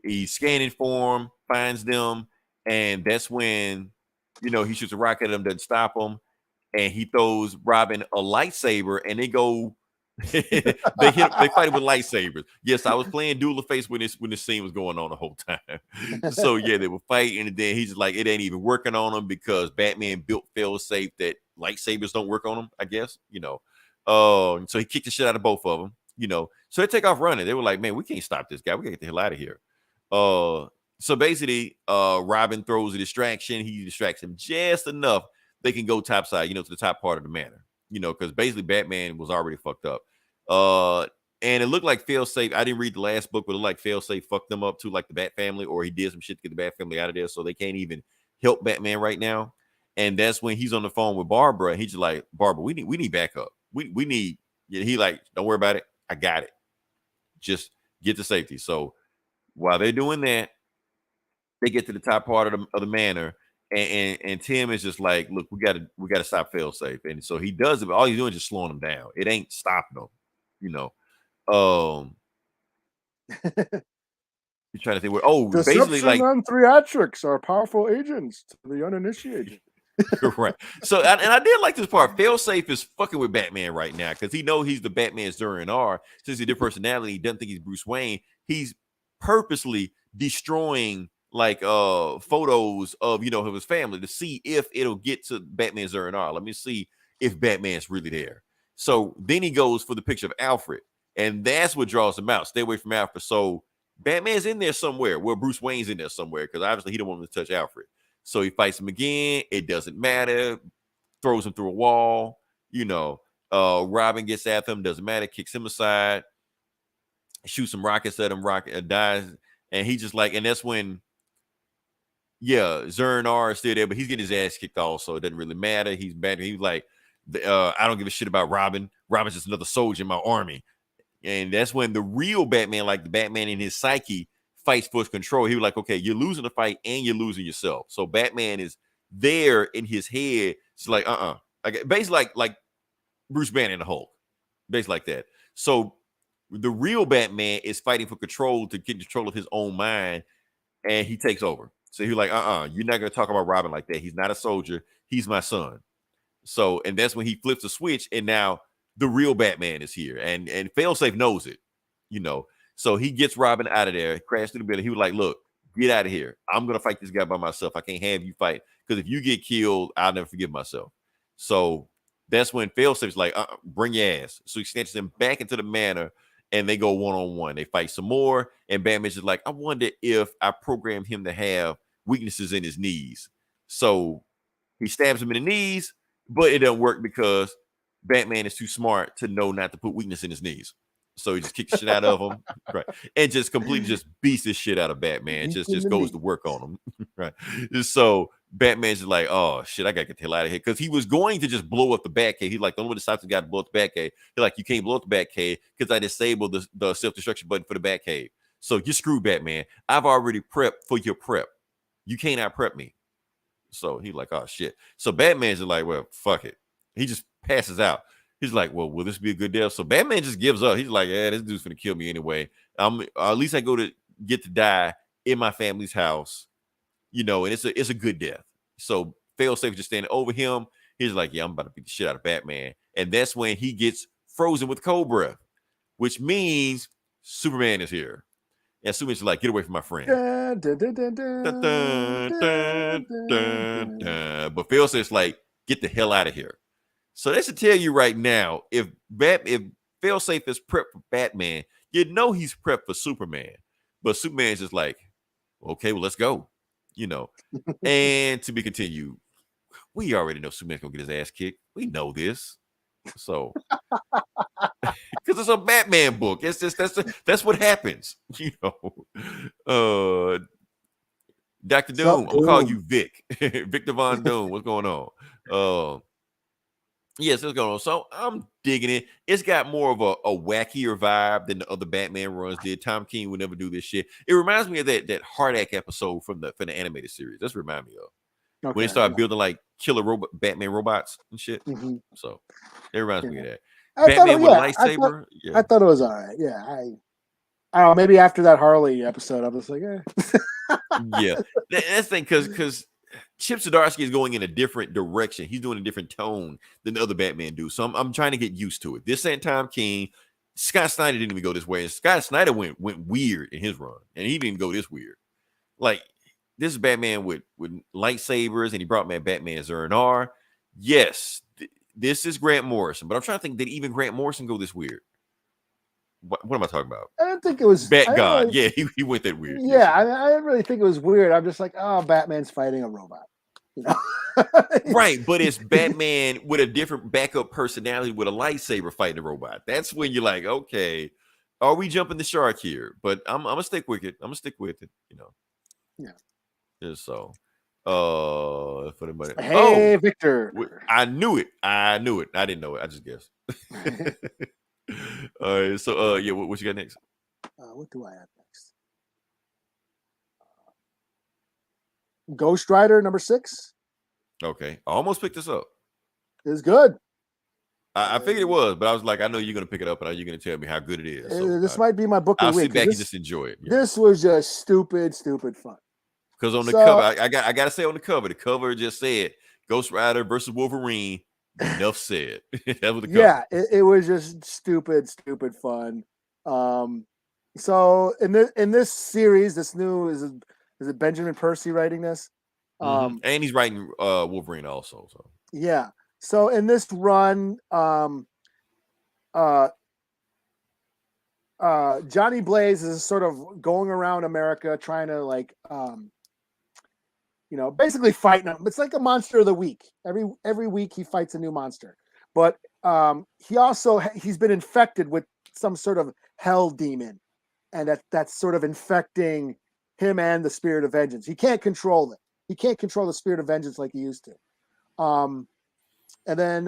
[SPEAKER 1] He's scanning for him, finds them, and that's when, he shoots a rocket at him, doesn't stop him, and he throws Robin a lightsaber, and they go, they fight with lightsabers. Yes, I was playing Duel of Fates when this scene was going on the whole time. So yeah, they were fighting, and then he's just like, it ain't even working on them because Batman built failsafe that lightsabers don't work on them, I guess. So he kicked the shit out of both of them. So they take off running. They were like, man, we can't stop this guy. We gotta get the hell out of here. So basically, Robin throws a distraction. He distracts him just enough they can go topside, to the top part of the manor. Because basically Batman was already fucked up. And it looked like failsafe. I didn't read the last book, but it looked like failsafe fucked them up too, like the Bat family, or he did some shit to get the Bat family out of there, so they can't even help Batman right now. And that's when he's on the phone with Barbara, and he's just like, Barbara, we need backup. We need. He like, don't worry about it. I got it. Just get to safety. So while they're doing that, they get to the top part of the manor. And Tim is just like, look, we gotta stop failsafe. And so he does it, but all he's doing is just slowing them down. It ain't stopping them, You're trying to think what basically like
[SPEAKER 2] and theatrics are powerful agents to the uninitiated.
[SPEAKER 1] Right. So and I did like this part. Failsafe is fucking with Batman right now because he knows he's the Batman Zur-En-Arrh. Since he's a different personality, he doesn't think he's Bruce Wayne. He's purposely destroying like photos of of his family to see if it'll get to Batman Zur-En-Arrh. Let me see if Batman's really there. So then he goes for the picture of Alfred. And that's what draws him out. Stay away from Alfred. So Batman's in there somewhere. Well, Bruce Wayne's in there somewhere because obviously he don't want him to touch Alfred. So he fights him again. It doesn't matter. Throws him through a wall. Robin gets at him. Doesn't matter. Kicks him aside. Shoots some rockets at him. Rocket dies. And he just like, and that's when, Zern-R is still there, but he's getting his ass kicked also. It doesn't really matter. He's bad. He's like, I don't give a shit about Robin. Robin's just another soldier in my army. And that's when the real Batman, like the Batman in his psyche, fights for control. He was like, okay, you're losing the fight and you're losing yourself. So Batman is there in his head. It's like, basically like Bruce Banner and the Hulk. Basically like that. So the real Batman is fighting for control to get control of his own mind, and he takes over. So he's like, you're not going to talk about Robin like that. He's not a soldier. He's my son. So, and that's when he flips the switch, and now the real Batman is here, and Failsafe knows it, So he gets Robin out of there, crashed through the building. He was like, look, get out of here. I'm going to fight this guy by myself. I can't have you fight, because if you get killed, I'll never forgive myself. So that's when Failsafe's like, bring your ass. So he snatches him back into the manor, and they go one-on-one. They fight some more, and Batman's just like, I wonder if I programmed him to have weaknesses in his knees. So he stabs him in the knees, but it doesn't work because Batman is too smart to know not to put weakness in his knees. So he just kicks the shit out of him, right? And just completely just beats the shit out of Batman. Just goes to work on him, right? So Batman's just like, oh shit, I gotta get the hell out of here, because he was going to just blow up the Batcave. He's like, the only way to stop the guy to blow up the Batcave. He's like, you can't blow up the Batcave because I disabled the self-destruction button for the Batcave. So you're screwed, Batman. I've already prepped for your prep. You can't out prep me. So he's like, oh shit. So Batman's just like, well, fuck it. He just passes out. He's like, well, will this be a good death? So Batman just gives up. He's like, yeah, this dude's gonna kill me anyway. At least I get to die in my family's house, and it's a good death. So Failsafe just standing over him. He's like, yeah, I'm about to beat the shit out of Batman. And that's when he gets frozen with cold breath, which means Superman is here. And Superman's like, get away from my friend. But Failsafe's like, get the hell out of here. So that should tell you right now, if Failsafe is prepped for Batman, he's prepped for Superman. But Superman's just like, okay, well, let's go. And to be continued. We already know Superman's gonna get his ass kicked. We know this. So because it's a Batman book. It's just that's what happens. Dr. Doom, I'm gonna call you Vic. Victor Von Doom. What's going on? Yes, what's going on? So I'm digging it. It's got more of a wackier vibe than the other Batman runs did. Tom King would never do this shit. It reminds me of that Hardak episode from the animated series. That's what it reminds me of. Okay, when they started building like killer Batman robots and shit. Mm-hmm. So it reminds me of that. Batman with a lightsaber.
[SPEAKER 2] I thought it was all right. Yeah, I don't know. Maybe after that Harley episode, I was like,
[SPEAKER 1] yeah, that's the thing, because Chip Zdarsky is going in a different direction. He's doing a different tone than the other Batman do. So I'm trying to get used to it. This ain't Tom King. Scott Snyder didn't even go this way. And Scott Snyder went weird in his run, and he didn't go this weird. Like, this is Batman with lightsabers, and he brought Batman Zern-R. Yes, this is Grant Morrison, but I'm trying to think, did even Grant Morrison go this weird? What am I talking about?
[SPEAKER 2] I didn't think it was
[SPEAKER 1] God. Yeah, he went that weird.
[SPEAKER 2] Yeah, I didn't really think it was weird. I'm just like, oh, Batman's fighting a robot.
[SPEAKER 1] Right, but it's Batman with a different backup personality with a lightsaber fighting a robot. That's when you're like, okay, are we jumping the shark here? But I'm gonna stick with it. Yeah. So, for the money.
[SPEAKER 2] Hey, Victor.
[SPEAKER 1] I knew it. I didn't know it. I just guessed. All right. So, what you got next?
[SPEAKER 2] What do I have next? Ghost Rider #6.
[SPEAKER 1] Okay, I almost picked this up.
[SPEAKER 2] It's good.
[SPEAKER 1] I figured it was, but I was like, I know you're gonna pick it up, and you're gonna tell me how good it is. So
[SPEAKER 2] this might be my book of the week.
[SPEAKER 1] I'll sit back and just enjoy it.
[SPEAKER 2] Yeah. This was just stupid fun.
[SPEAKER 1] Because on the cover, I gotta say, on the cover just said Ghost Rider versus Wolverine. Enough said. That was the cover.
[SPEAKER 2] Yeah, it was just stupid fun. So in this series, this new is it Benjamin Percy writing this?
[SPEAKER 1] And he's writing Wolverine also. So
[SPEAKER 2] yeah. So in this run, Johnny Blaze is sort of going around America trying to like basically fighting them. It's like a monster of the week. Every week he fights a new monster. But he's been infected with some sort of hell demon, and that's sort of infecting him and the spirit of vengeance. He can't control it. He can't control the spirit of vengeance like he used to. And then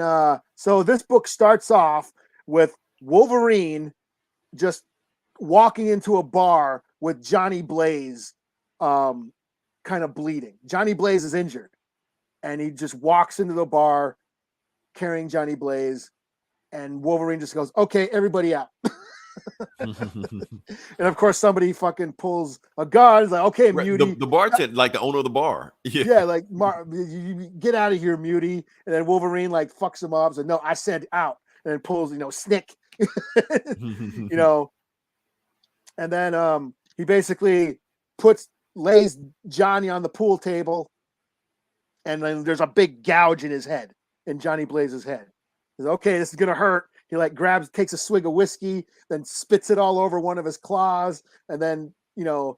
[SPEAKER 2] so this book starts off with Wolverine just walking into a bar with Johnny Blaze kind of bleeding. Johnny Blaze is injured, and he just walks into the bar carrying Johnny Blaze, and Wolverine just goes, "Okay, everybody out." And of course somebody fucking pulls a gun. It's like, "Okay, Muty."
[SPEAKER 1] The bartender, like the owner of the bar.
[SPEAKER 2] Yeah, like you get out of here, Muty. And then Wolverine like fucks him up. So no, I said out, and then pulls, Snick. And then he basically lays Johnny on the pool table, and then there's a big gouge in his head, in Johnny Blaze's head. He's like, okay, this is gonna hurt. He like takes a swig of whiskey, then spits it all over one of his claws, and then kind
[SPEAKER 1] of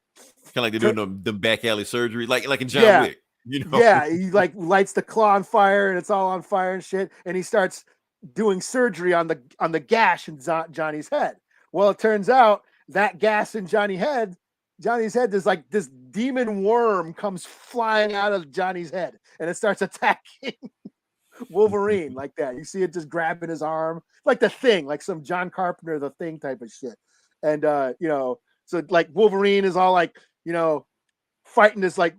[SPEAKER 1] like they're doing the back alley surgery, like in John Wick.
[SPEAKER 2] Yeah, he like lights the claw on fire, and it's all on fire and shit, and he starts doing surgery on the gash in Johnny's head. Well, it turns out that gas in Johnny's head, there's like this demon worm comes flying out of Johnny's head, and it starts attacking Wolverine like that. You see it just grabbing his arm, like The Thing, like some John Carpenter The Thing type of shit. And so like Wolverine is all like fighting this like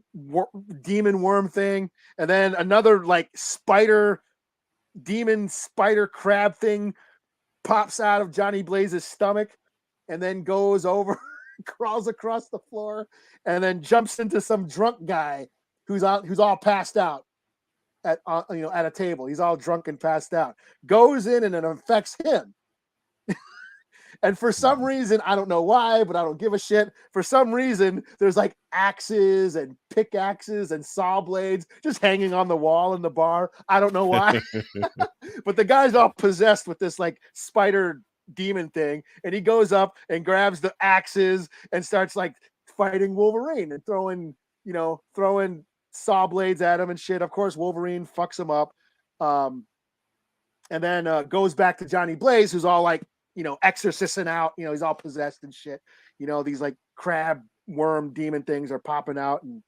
[SPEAKER 2] demon worm thing, and then another like demon spider crab thing pops out of Johnny Blaze's stomach, and then goes over, crawls across the floor, and then jumps into some drunk guy who's all passed out at a table. He's all drunk and passed out. Goes in and it affects him. And for some reason, I don't know why, but I don't give a shit. For some reason, there's like axes and pickaxes and saw blades just hanging on the wall in the bar. I don't know why. But the guy's all possessed with this like spider demon thing, and he goes up and grabs the axes and starts like fighting Wolverine and throwing saw blades at him and shit. Of course, Wolverine fucks him up. And then goes back to Johnny Blaze, who's all like, exorcising out, he's all possessed and shit. These like crab worm demon things are popping out, and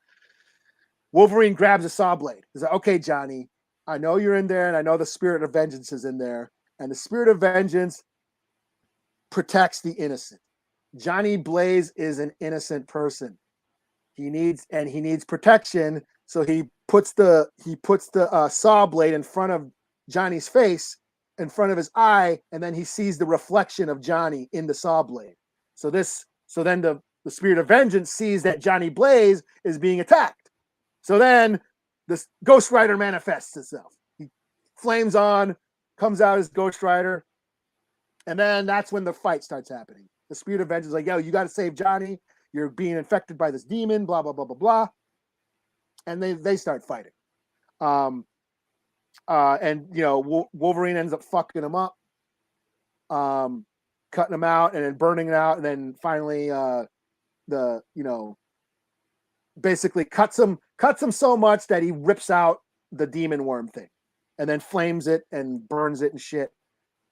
[SPEAKER 2] Wolverine grabs a saw blade. He's like, okay, Johnny, I know you're in there, and I know the spirit of vengeance is in there, and the spirit of vengeance protects the innocent. Johnny Blaze is an innocent person. He needs protection, so he puts the saw blade in front of Johnny's face, in front of his eye, and then he sees the reflection of Johnny in the saw blade. So then the spirit of vengeance sees that Johnny Blaze is being attacked. So then this Ghost Rider manifests itself. He flames on, comes out as Ghost Rider, and then that's when the fight starts happening. The spirit of vengeance is like, yo, you got to save Johnny. You're being infected by this demon, blah, blah, blah, blah, blah. And they start fighting. And Wolverine ends up fucking him up, cutting him out and then burning it out, and then finally basically cuts him so much that he rips out the demon worm thing, and then flames it and burns it and shit,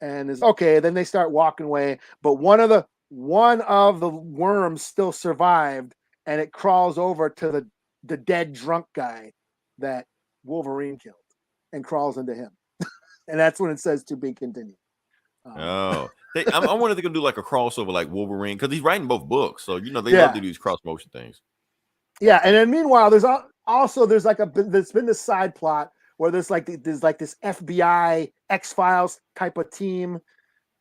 [SPEAKER 2] and is okay. Then they start walking away, but one of the worms still survived, and it crawls over to the dead drunk guy that Wolverine killed, and crawls into him. And that's when it says to be continued.
[SPEAKER 1] I wonder if they're gonna do like a crossover like Wolverine, because he's writing both books, so they love to do these cross motion things.
[SPEAKER 2] Yeah, and then meanwhile, there's been this side plot where there's this FBI X-Files type of team,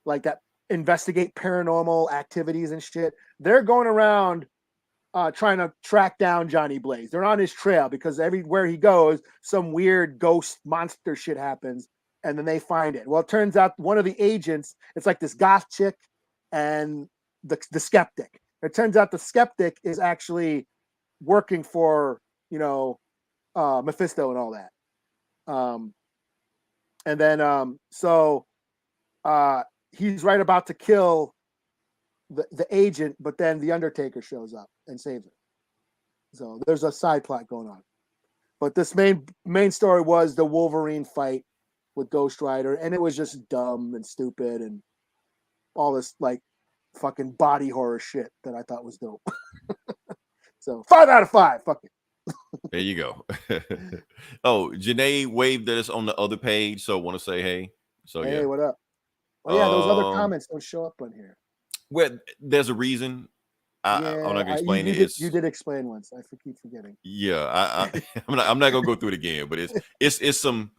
[SPEAKER 2] like that investigate paranormal activities and shit. They're going around trying to track down Johnny Blaze. They're on his trail because everywhere he goes, some weird ghost monster shit happens, and then they find it. Well, it turns out one of the agents, it's like this goth chick and the skeptic. It turns out the skeptic is actually working for Mephisto and all that. And then so he's right about to kill the agent, but then the Undertaker shows up and saves her. So there's a side plot going on. But this main story was the Wolverine fight with Ghost Rider, and it was just dumb and stupid and all this like fucking body horror shit that I thought was dope. So 5 out of 5. Fuck it.
[SPEAKER 1] There you go. Oh, Janae waved at us on the other page, so I want to say hey. So
[SPEAKER 2] hey,
[SPEAKER 1] yeah,
[SPEAKER 2] what up? Oh yeah, those other comments don't show up on here.
[SPEAKER 1] Well, there's a reason. I'm not gonna explain it.
[SPEAKER 2] You did explain once. I keep forgetting.
[SPEAKER 1] Yeah, I'm not gonna go through it again, but it's some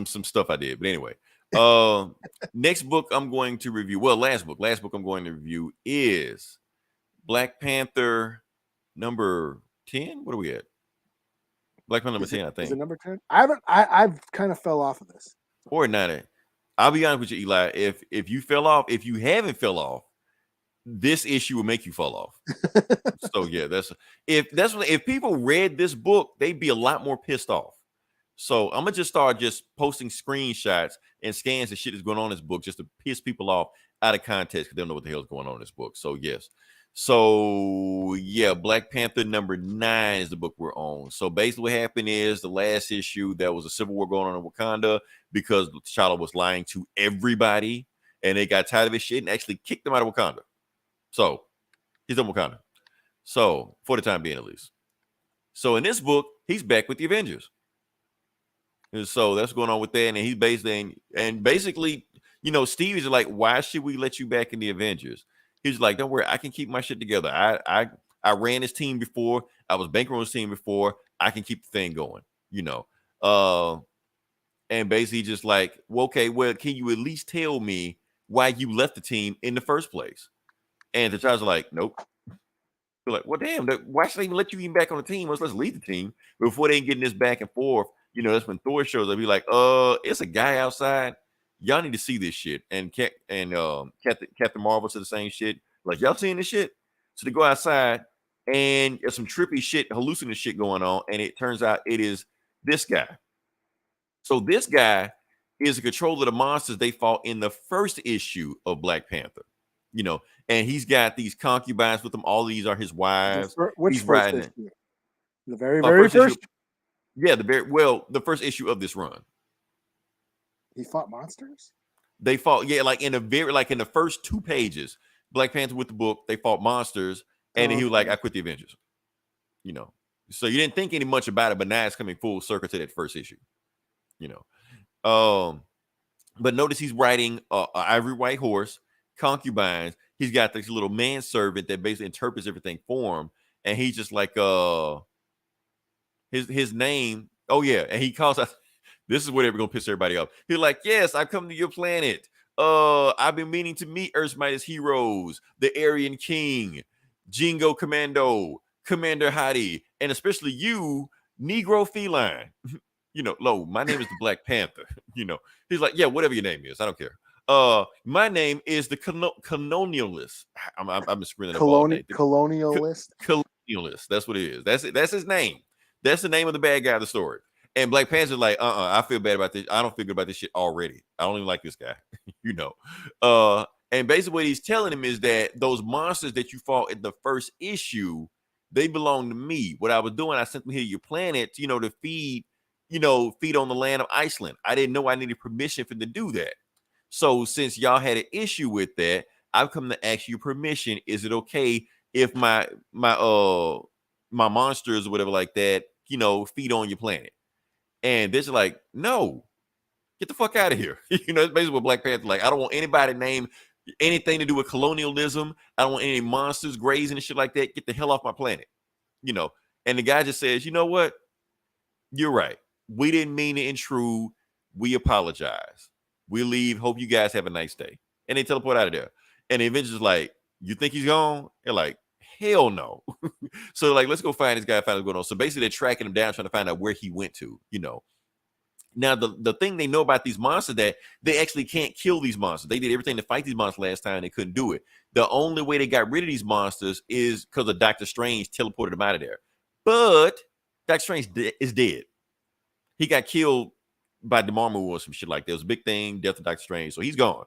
[SPEAKER 1] stuff I did. But anyway, next book I'm going to review. Well, last book I'm going to review is Black Panther number 10. What are we at? Black Panther number 10, I think.
[SPEAKER 2] Is it number 10? I've kind of fell off of this.
[SPEAKER 1] Or 9. I'll be honest with you, Eli. If you fell off, if you haven't fell off, this issue will make you fall off. So yeah, if people read this book, they'd be a lot more pissed off. So I'm gonna just start posting screenshots and scans of shit that's going on in this book just to piss people off out of context because they don't know what the hell is going on in this book. So yes. So yeah, Black Panther number 9 is the book we're on. So basically what happened is the last issue, there was a civil war going on in Wakanda because T'Challa was lying to everybody and they got tired of his shit and actually kicked him out of Wakanda. So he's in Wakanda. So for the time being, at least. So in this book, he's back with the Avengers. And so that's going on with that. And he's basically, you know, Steve is like, why should we let you back in the Avengers? He's like, don't worry, I can keep my shit together. I ran this team before. I was bankrolling this team before. I can keep the thing going, you know. And basically just like, well, okay, well, can you at least tell me why you left the team in the first place? And the child's like, nope. They're like, well, damn, why should I even let you even back on the team? Let's leave the team. Before they getting this back and forth, you know, that's when Thor shows up. Be like, it's a guy outside. Y'all need to see this shit. And Captain Marvel said the same shit. Like, y'all seeing this shit? So they go outside and there's some trippy shit, hallucinating shit going on. And it turns out it is this guy. So this guy is a controller of the monsters they fought in the first issue of Black Panther. You know, and he's got these concubines with him. All these are his wives.
[SPEAKER 2] Which
[SPEAKER 1] he's
[SPEAKER 2] first
[SPEAKER 1] riding
[SPEAKER 2] issue? The very first
[SPEAKER 1] issue. Yeah, the first issue of this run.
[SPEAKER 2] He fought monsters?
[SPEAKER 1] They fought, yeah, like in the first 2 pages, Black Panther with the book, they fought monsters, and then he was like, I quit the Avengers. You know. So you didn't think any much about it, but now it's coming full circle to that first issue. You know. But notice he's riding an ivory white horse, concubines. He's got this little manservant that basically interprets everything for him, and he's just like his name. Oh yeah, and he calls us. This is where they're gonna piss everybody off. He's like, yes, I've come to your planet. I've been meaning to meet Earth's mightiest heroes, the Aryan King, Jingo Commando, Commander Hadi, and especially you, Negro Feline. You know, Lo, my name is the Black Panther. You know, he's like, yeah, whatever your name is, I don't care. My name is the colonialist. I'm screwing it up all day.
[SPEAKER 2] Colonialist.
[SPEAKER 1] Colonialist. That's what it is. That's it. That's his name. That's the name of the bad guy of the story. And Black Panther's like, I feel bad about this. I don't feel good about this shit already. I don't even like this guy. You know. And basically what he's telling him is that those monsters that you fought in the first issue, they belong to me. What I was doing, I sent them here to your planet, you know, to feed on the land of Iceland. I didn't know I needed permission for them to do that. So since y'all had an issue with that, I've come to ask you permission. Is it okay if my monsters or whatever like that, you know, feed on your planet? And they're just like, no, get the fuck out of here. You know, it's basically what Black Panther like. I don't want anybody named anything to do with colonialism. I don't want any monsters grazing and shit like that. Get the hell off my planet. You know, and the guy just says, you know what? You're right. We didn't mean to intrude. We apologize. We leave. Hope you guys have a nice day. And they teleport out of there. And the Avengers like, you think he's gone? They're like, hell no. So like, let's go find this guy, find what's going on. So basically they're tracking him down, trying to find out where he went to, you know. Now, the thing they know about these monsters that they actually can't kill these monsters. They did everything to fight these monsters last time. They couldn't do it. The only way they got rid of these monsters is because of Doctor Strange teleported them out of there. But Doctor Strange is dead. He got killed by Dormammu or some shit like that. It was a big thing, death of Doctor Strange. So he's gone.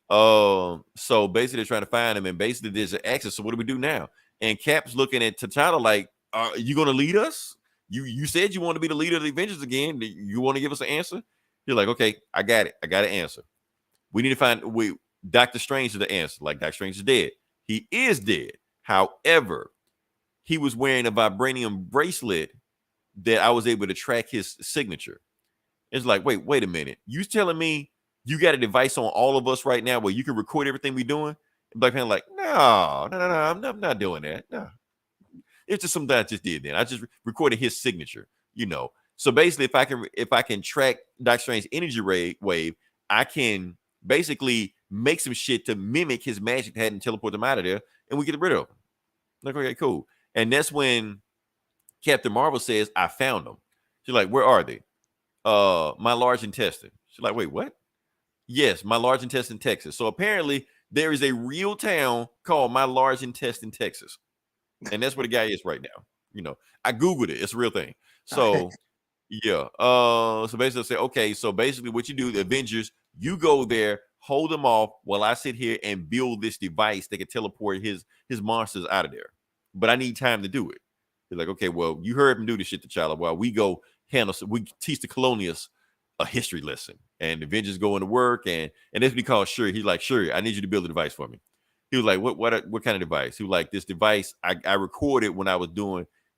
[SPEAKER 1] So basically they're trying to find him, and basically there's an access. So what do we do now? And Cap's looking at T'Challa like, are you gonna lead us? You said you want to be the leader of the Avengers again. You want to give us an answer? You're like, okay, I got it. I got an answer. We need to find Doctor Strange is the answer. Like, Doctor Strange is dead. He is dead. However, he was wearing a vibranium bracelet that I was able to track his signature. It's like, wait a minute. You telling me you got a device on all of us right now where you can record everything we're doing? Black Panther like, no, I'm not doing that. No. It's just something I just did then. I just recorded his signature, So basically, if I can track Doctor Strange's energy wave, I can basically make some shit to mimic his magic head and teleport them out of there, and we get rid of them. Like, okay, cool. And that's when Captain Marvel says, I found them. She's like, where are they? My large intestine. She's like, wait, what? Yes, my large intestine, Texas. So apparently there is a real town called my large intestine, Texas. And that's where the guy is right now. I Googled it. It's a real thing. So yeah. So basically say, okay, so basically what you do, the Avengers, you go there, hold them off while I sit here and build this device that can teleport his monsters out of there. But I need time to do it. They're like, okay, well, you heard him do this shit to T'Challa while we go we teach the Colonials a history lesson. And the Avengers go into work, and that's what he calls Shuri. He's like, Shuri, I need you to build a device for me. He was like, what kind of device? He was like, this device I recorded when I was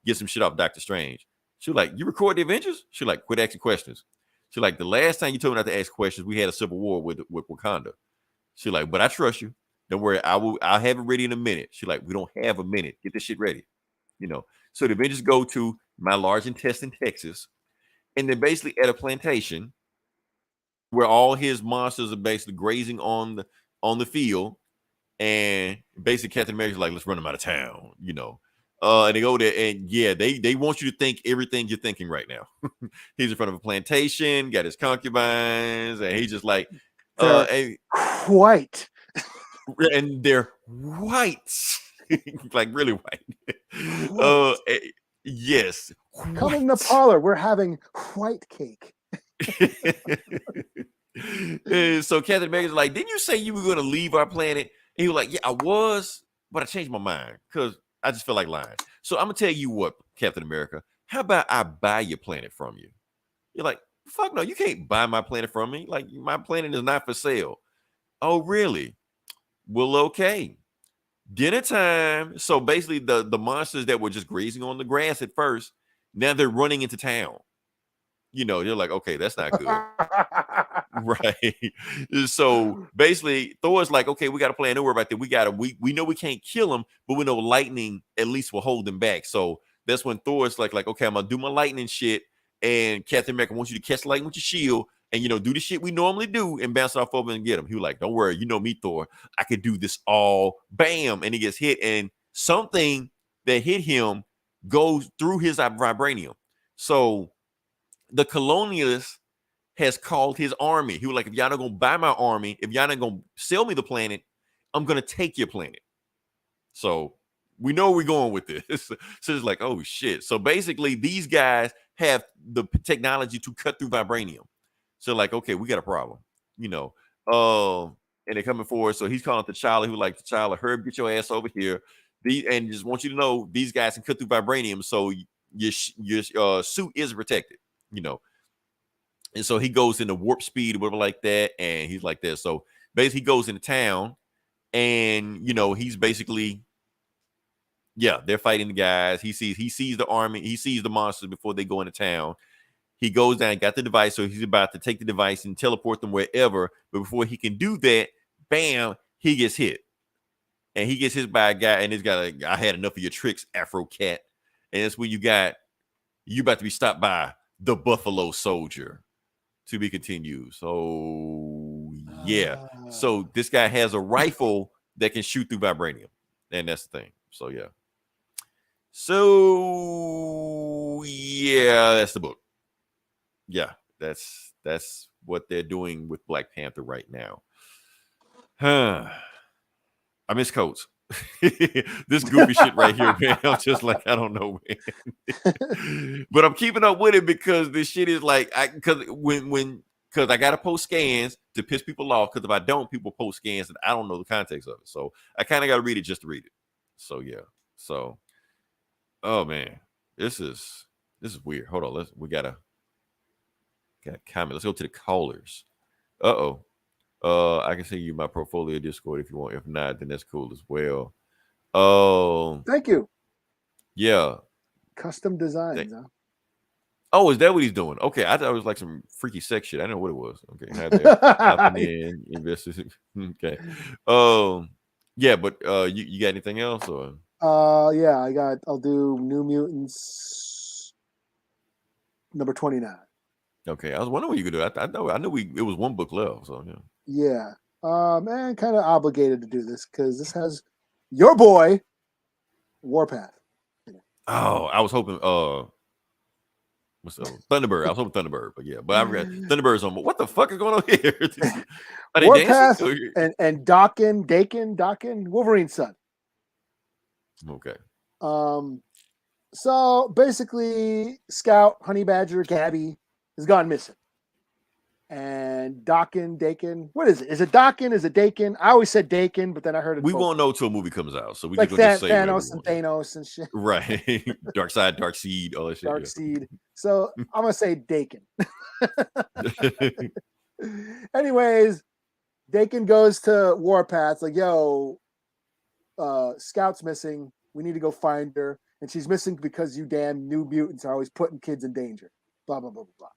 [SPEAKER 1] get some shit off Doctor Strange. She was like, you record the Avengers? She was like, quit asking questions. She was like, the last time you told me not to ask questions, we had a civil war with Wakanda. She was like, but I trust you. Don't worry, I'll have it ready in a minute. She was like, we don't have a minute. Get this shit ready. So the Avengers go to my large intestine, Texas, and they're basically at a plantation where all his monsters are basically grazing on the field. And basically Captain America's like, let's run them out of town, and they go there, and yeah, they want you to think everything you're thinking right now. He's in front of a plantation, got his concubines, and he's just like,
[SPEAKER 2] white.
[SPEAKER 1] And they're white. Like really white. Yes.
[SPEAKER 2] Come in the parlor. We're having white cake.
[SPEAKER 1] So Captain America's like, didn't you say you were going to leave our planet? And he was like, yeah, I was, but I changed my mind because I just feel like lying. So I'm going to tell you what, Captain America, how about I buy your planet from you? You're like, fuck no, you can't buy my planet from me. Like, my planet is not for sale. Oh, really? Well, okay. Dinner time. So basically the monsters that were just grazing on the grass at first, now they're running into town. They're like, okay, that's not good. Right. So basically Thor's like, okay, we got a plan. Don't worry about that. We know we can't kill him, but we know lightning at least will hold them back. So that's when Thor's like, okay, I'm gonna do my lightning shit. And Captain America wants you to catch lightning with your shield and do the shit we normally do and bounce off over and get him. He was like, don't worry, me, Thor. I could do this all. Bam. And he gets hit, and something that hit him goes through his vibranium. So the Colonialist has called his army. He was like, if y'all not gonna buy my army, if y'all not gonna sell me the planet, I'm gonna take your planet. So we know where we're going with this. So it's like, oh shit. So basically these guys have the technology to cut through vibranium. So like, okay, we got a problem, and they're coming forward. So he's calling T'Challa, who like, T'Challa, Herb, get your ass over here. And just want you to know these guys can cut through vibranium, so your suit is protected, And so he goes into warp speed or whatever like that, and he's like this. So basically he goes into town, and he's basically, yeah, they're fighting the guys. He sees the army, he sees the monsters before they go into town. He goes down, got the device, so he's about to take the device and teleport them wherever. But before he can do that, bam, he gets hit. And he gets hit by a guy, and it's got I had enough of your tricks, Afro Cat. And that's when you about to be stopped by the Buffalo Soldier. To be continued. So yeah. So this guy has a rifle that can shoot through vibranium. And that's the thing. So yeah. So yeah, that's the book. Yeah, that's what they're doing with Black Panther right now. I miss Coates. This goofy shit right here, man. I'm just like, I don't know, man. But I'm keeping up with it because this shit is like, because when because I gotta post scans to piss people off. Because if I don't, people post scans and I don't know the context of it. So I kind of gotta read it just to read it. So yeah. So, oh man, this is weird. Hold on, we gotta comment. Let's go to the callers. I can send you my portfolio Discord if you want. If not, then that's cool as well. Oh,
[SPEAKER 2] thank you.
[SPEAKER 1] Yeah,
[SPEAKER 2] custom designs. Huh?
[SPEAKER 1] Oh, is that what he's doing? Okay, I thought it was like some freaky sex shit. I know what it was. Okay, had that popping in investors. Okay, yeah, but you got anything else or?
[SPEAKER 2] Yeah, I'll do New Mutants number 29.
[SPEAKER 1] Okay, I was wondering what you could do. I know it was one book left, so yeah.
[SPEAKER 2] Yeah, man, kind of obligated to do this because this has your boy Warpath.
[SPEAKER 1] Oh, I was hoping what's up? Thunderbird. I was hoping Thunderbird, but yeah, but I forgot Thunderbird's on. What the fuck is going on here? Are they
[SPEAKER 2] Warpath
[SPEAKER 1] dancing?
[SPEAKER 2] and Dakin, Wolverine's son.
[SPEAKER 1] Okay.
[SPEAKER 2] So basically, Scout, Honey Badger, Gabby has gone missing. And Dakin, what is it? Is it Dakin? Is it Dakin? I always said Dakin, but then I heard it.
[SPEAKER 1] We won't know till a movie comes out, so we
[SPEAKER 2] like
[SPEAKER 1] can just say
[SPEAKER 2] Thanos and Thanos and shit.
[SPEAKER 1] Right. Dark Side, Dark Seed, all that shit.
[SPEAKER 2] Dark Seed. So I'm gonna say Dakin. Anyways, Dakin goes to Warpath, like, yo, Scout's missing. We need to go find her. And she's missing because you damn New Mutants are always putting kids in danger. Blah, blah, blah, blah, blah.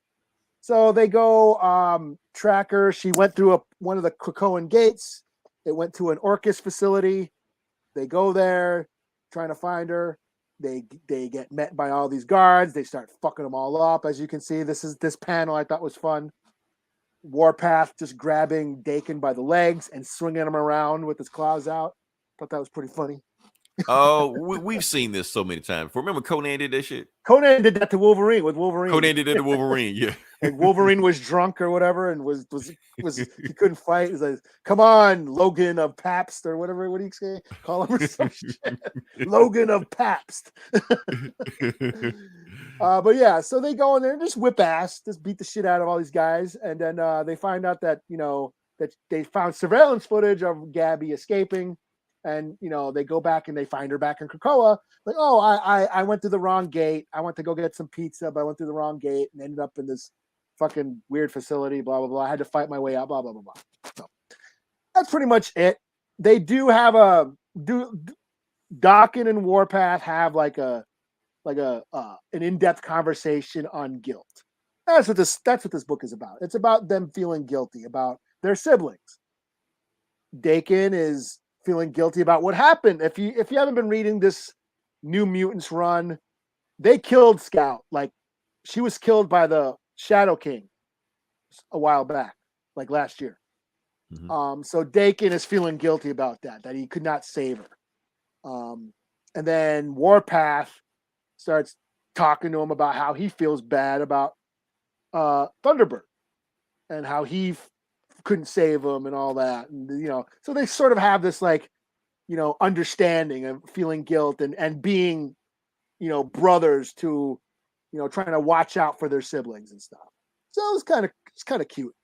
[SPEAKER 2] So they go track her. She went through one of the Krakoan gates. It went to an Orcus facility. They go there trying to find her. They get met by all these guards. They start fucking them all up. As you can see, this panel I thought was fun. Warpath just grabbing Dakin by the legs and swinging him around with his claws out. Thought that was pretty funny.
[SPEAKER 1] Oh, we've seen this so many times. Remember Conan did that shit?
[SPEAKER 2] Conan did that to Wolverine with Wolverine.
[SPEAKER 1] Conan did that to Wolverine, yeah.
[SPEAKER 2] And Wolverine was drunk or whatever and was he couldn't fight. He's like, come on, Logan of Pabst or whatever. What do you say? Call him or some shit. Logan of Pabst. But yeah, so they go in there and just whip ass, just beat the shit out of all these guys. And then they find out that, that they found surveillance footage of Gabby escaping. And, they go back and they find her back in Krakoa. Like, oh, I went through the wrong gate. I went to go get some pizza, but I went through the wrong gate and ended up in this fucking weird facility, blah, blah, blah. I had to fight my way out, blah, blah, blah, blah. So that's pretty much it. They do have Dakin and Warpath have like an in-depth conversation on guilt. That's what this book is about. It's about them feeling guilty about their siblings. Dakin is feeling guilty about what happened. If you haven't been reading this New Mutants run, they killed Scout. Like, she was killed by the Shadow King a while back, like last year. Mm-hmm. So Dakin is feeling guilty about that he could not save her. And then Warpath starts talking to him about how he feels bad about Thunderbird and how he couldn't save him and all that. And, so they sort of have this understanding of feeling guilt and being, brothers to, trying to watch out for their siblings and stuff. So it's kind of cute,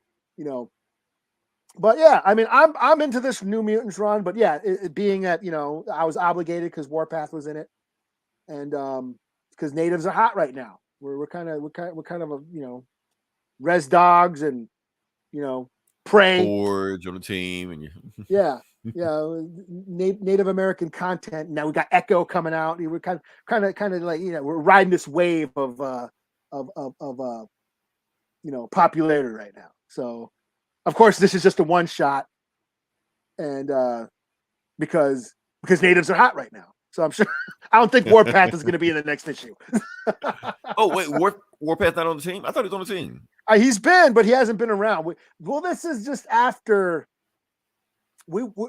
[SPEAKER 2] but yeah, I mean, I'm into this New Mutants run, but yeah, it being that, I was obligated because Warpath was in it. And, because natives are hot right now. We're kind of a, res dogs and, prey.
[SPEAKER 1] Forge on the team and
[SPEAKER 2] yeah, Native American content. Now we got Echo coming out. We're kind of like we're riding this wave of popularity right now. So, of course, this is just a one shot, and because natives are hot right now. So I'm sure I don't think Warpath is going to be in the next issue.
[SPEAKER 1] Oh wait, Warpath not on the team? I thought he was on the team.
[SPEAKER 2] He's been, but he hasn't been around. Well, this is just after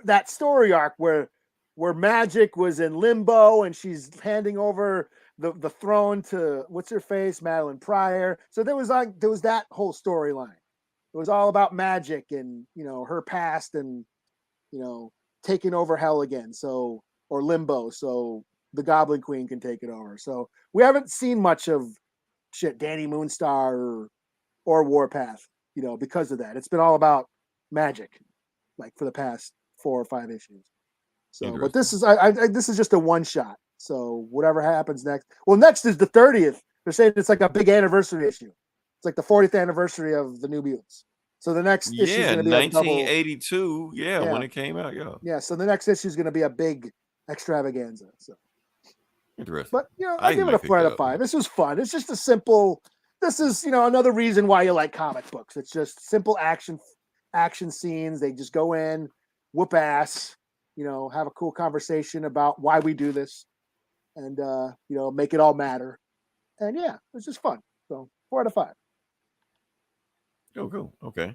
[SPEAKER 2] that story arc where Magic was in limbo and she's handing over the throne to what's her face, Madeline Pryor. So there was that whole storyline. It was all about Magic and her past and taking over hell again. So or limbo, so the Goblin Queen can take it over. So we haven't seen much of Danny Moonstar or Warpath, you know, because of that. It's been all about magic, like for the past 4 or 5 issues. So, but this is this is just a one shot. So whatever happens next. Well, next is the 30th. They're saying it's like a big anniversary issue. It's like the 40th anniversary of the New Mutants. So the next issue is going to be
[SPEAKER 1] 1982. When it came out. Yeah.
[SPEAKER 2] So the next issue is going to be a big extravaganza. So
[SPEAKER 1] interesting.
[SPEAKER 2] But you know, I give it a 4 out of 5. This was fun. It's just a simple. This is, you know, another reason why you like comic books. It's just simple action scenes. They just go in, whoop ass, you know, have a cool conversation about why we do this, and you know, make it all matter. And yeah, it's just fun. So 4 out of 5.
[SPEAKER 1] Oh, cool. Okay.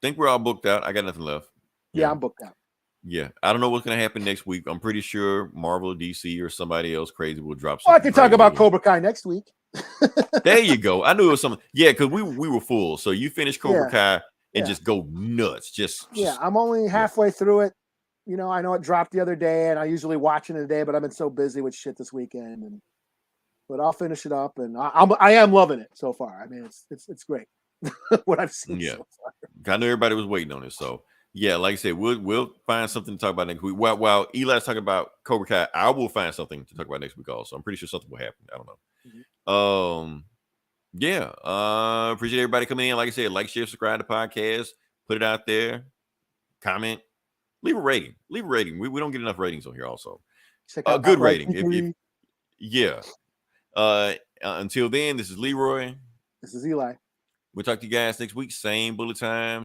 [SPEAKER 1] Think we're all booked out. I got nothing left.
[SPEAKER 2] Yeah, I'm booked out.
[SPEAKER 1] Yeah, I don't know what's gonna happen next week. I'm pretty sure Marvel, DC, or somebody else crazy will drop
[SPEAKER 2] Oh,
[SPEAKER 1] something.
[SPEAKER 2] I can talk about Cobra Kai next week.
[SPEAKER 1] There you go. I knew it was something. Yeah, because we were full. So you finish Cobra Kai and just go nuts. Just
[SPEAKER 2] I'm only halfway through it. You know, I know it dropped the other day, and I usually watch it in a day, but I've been so busy with shit this weekend. But I'll finish it up, and I am loving it so far. I mean, it's great what I've seen so far.
[SPEAKER 1] I know everybody was waiting on it, so yeah, like I said, we'll find something to talk about next week. While Eli's talking about Cobra Kai, I will find something to talk about next week also. I'm pretty sure something will happen. I don't know. Appreciate everybody coming in. Like I said, like, share, subscribe to the podcast, put it out there, comment, leave a rating. We don't get enough ratings on here also. A good rating. Until then, this is Leroy.
[SPEAKER 2] This is Eli.
[SPEAKER 1] We'll talk to you guys next week. Same bullet time.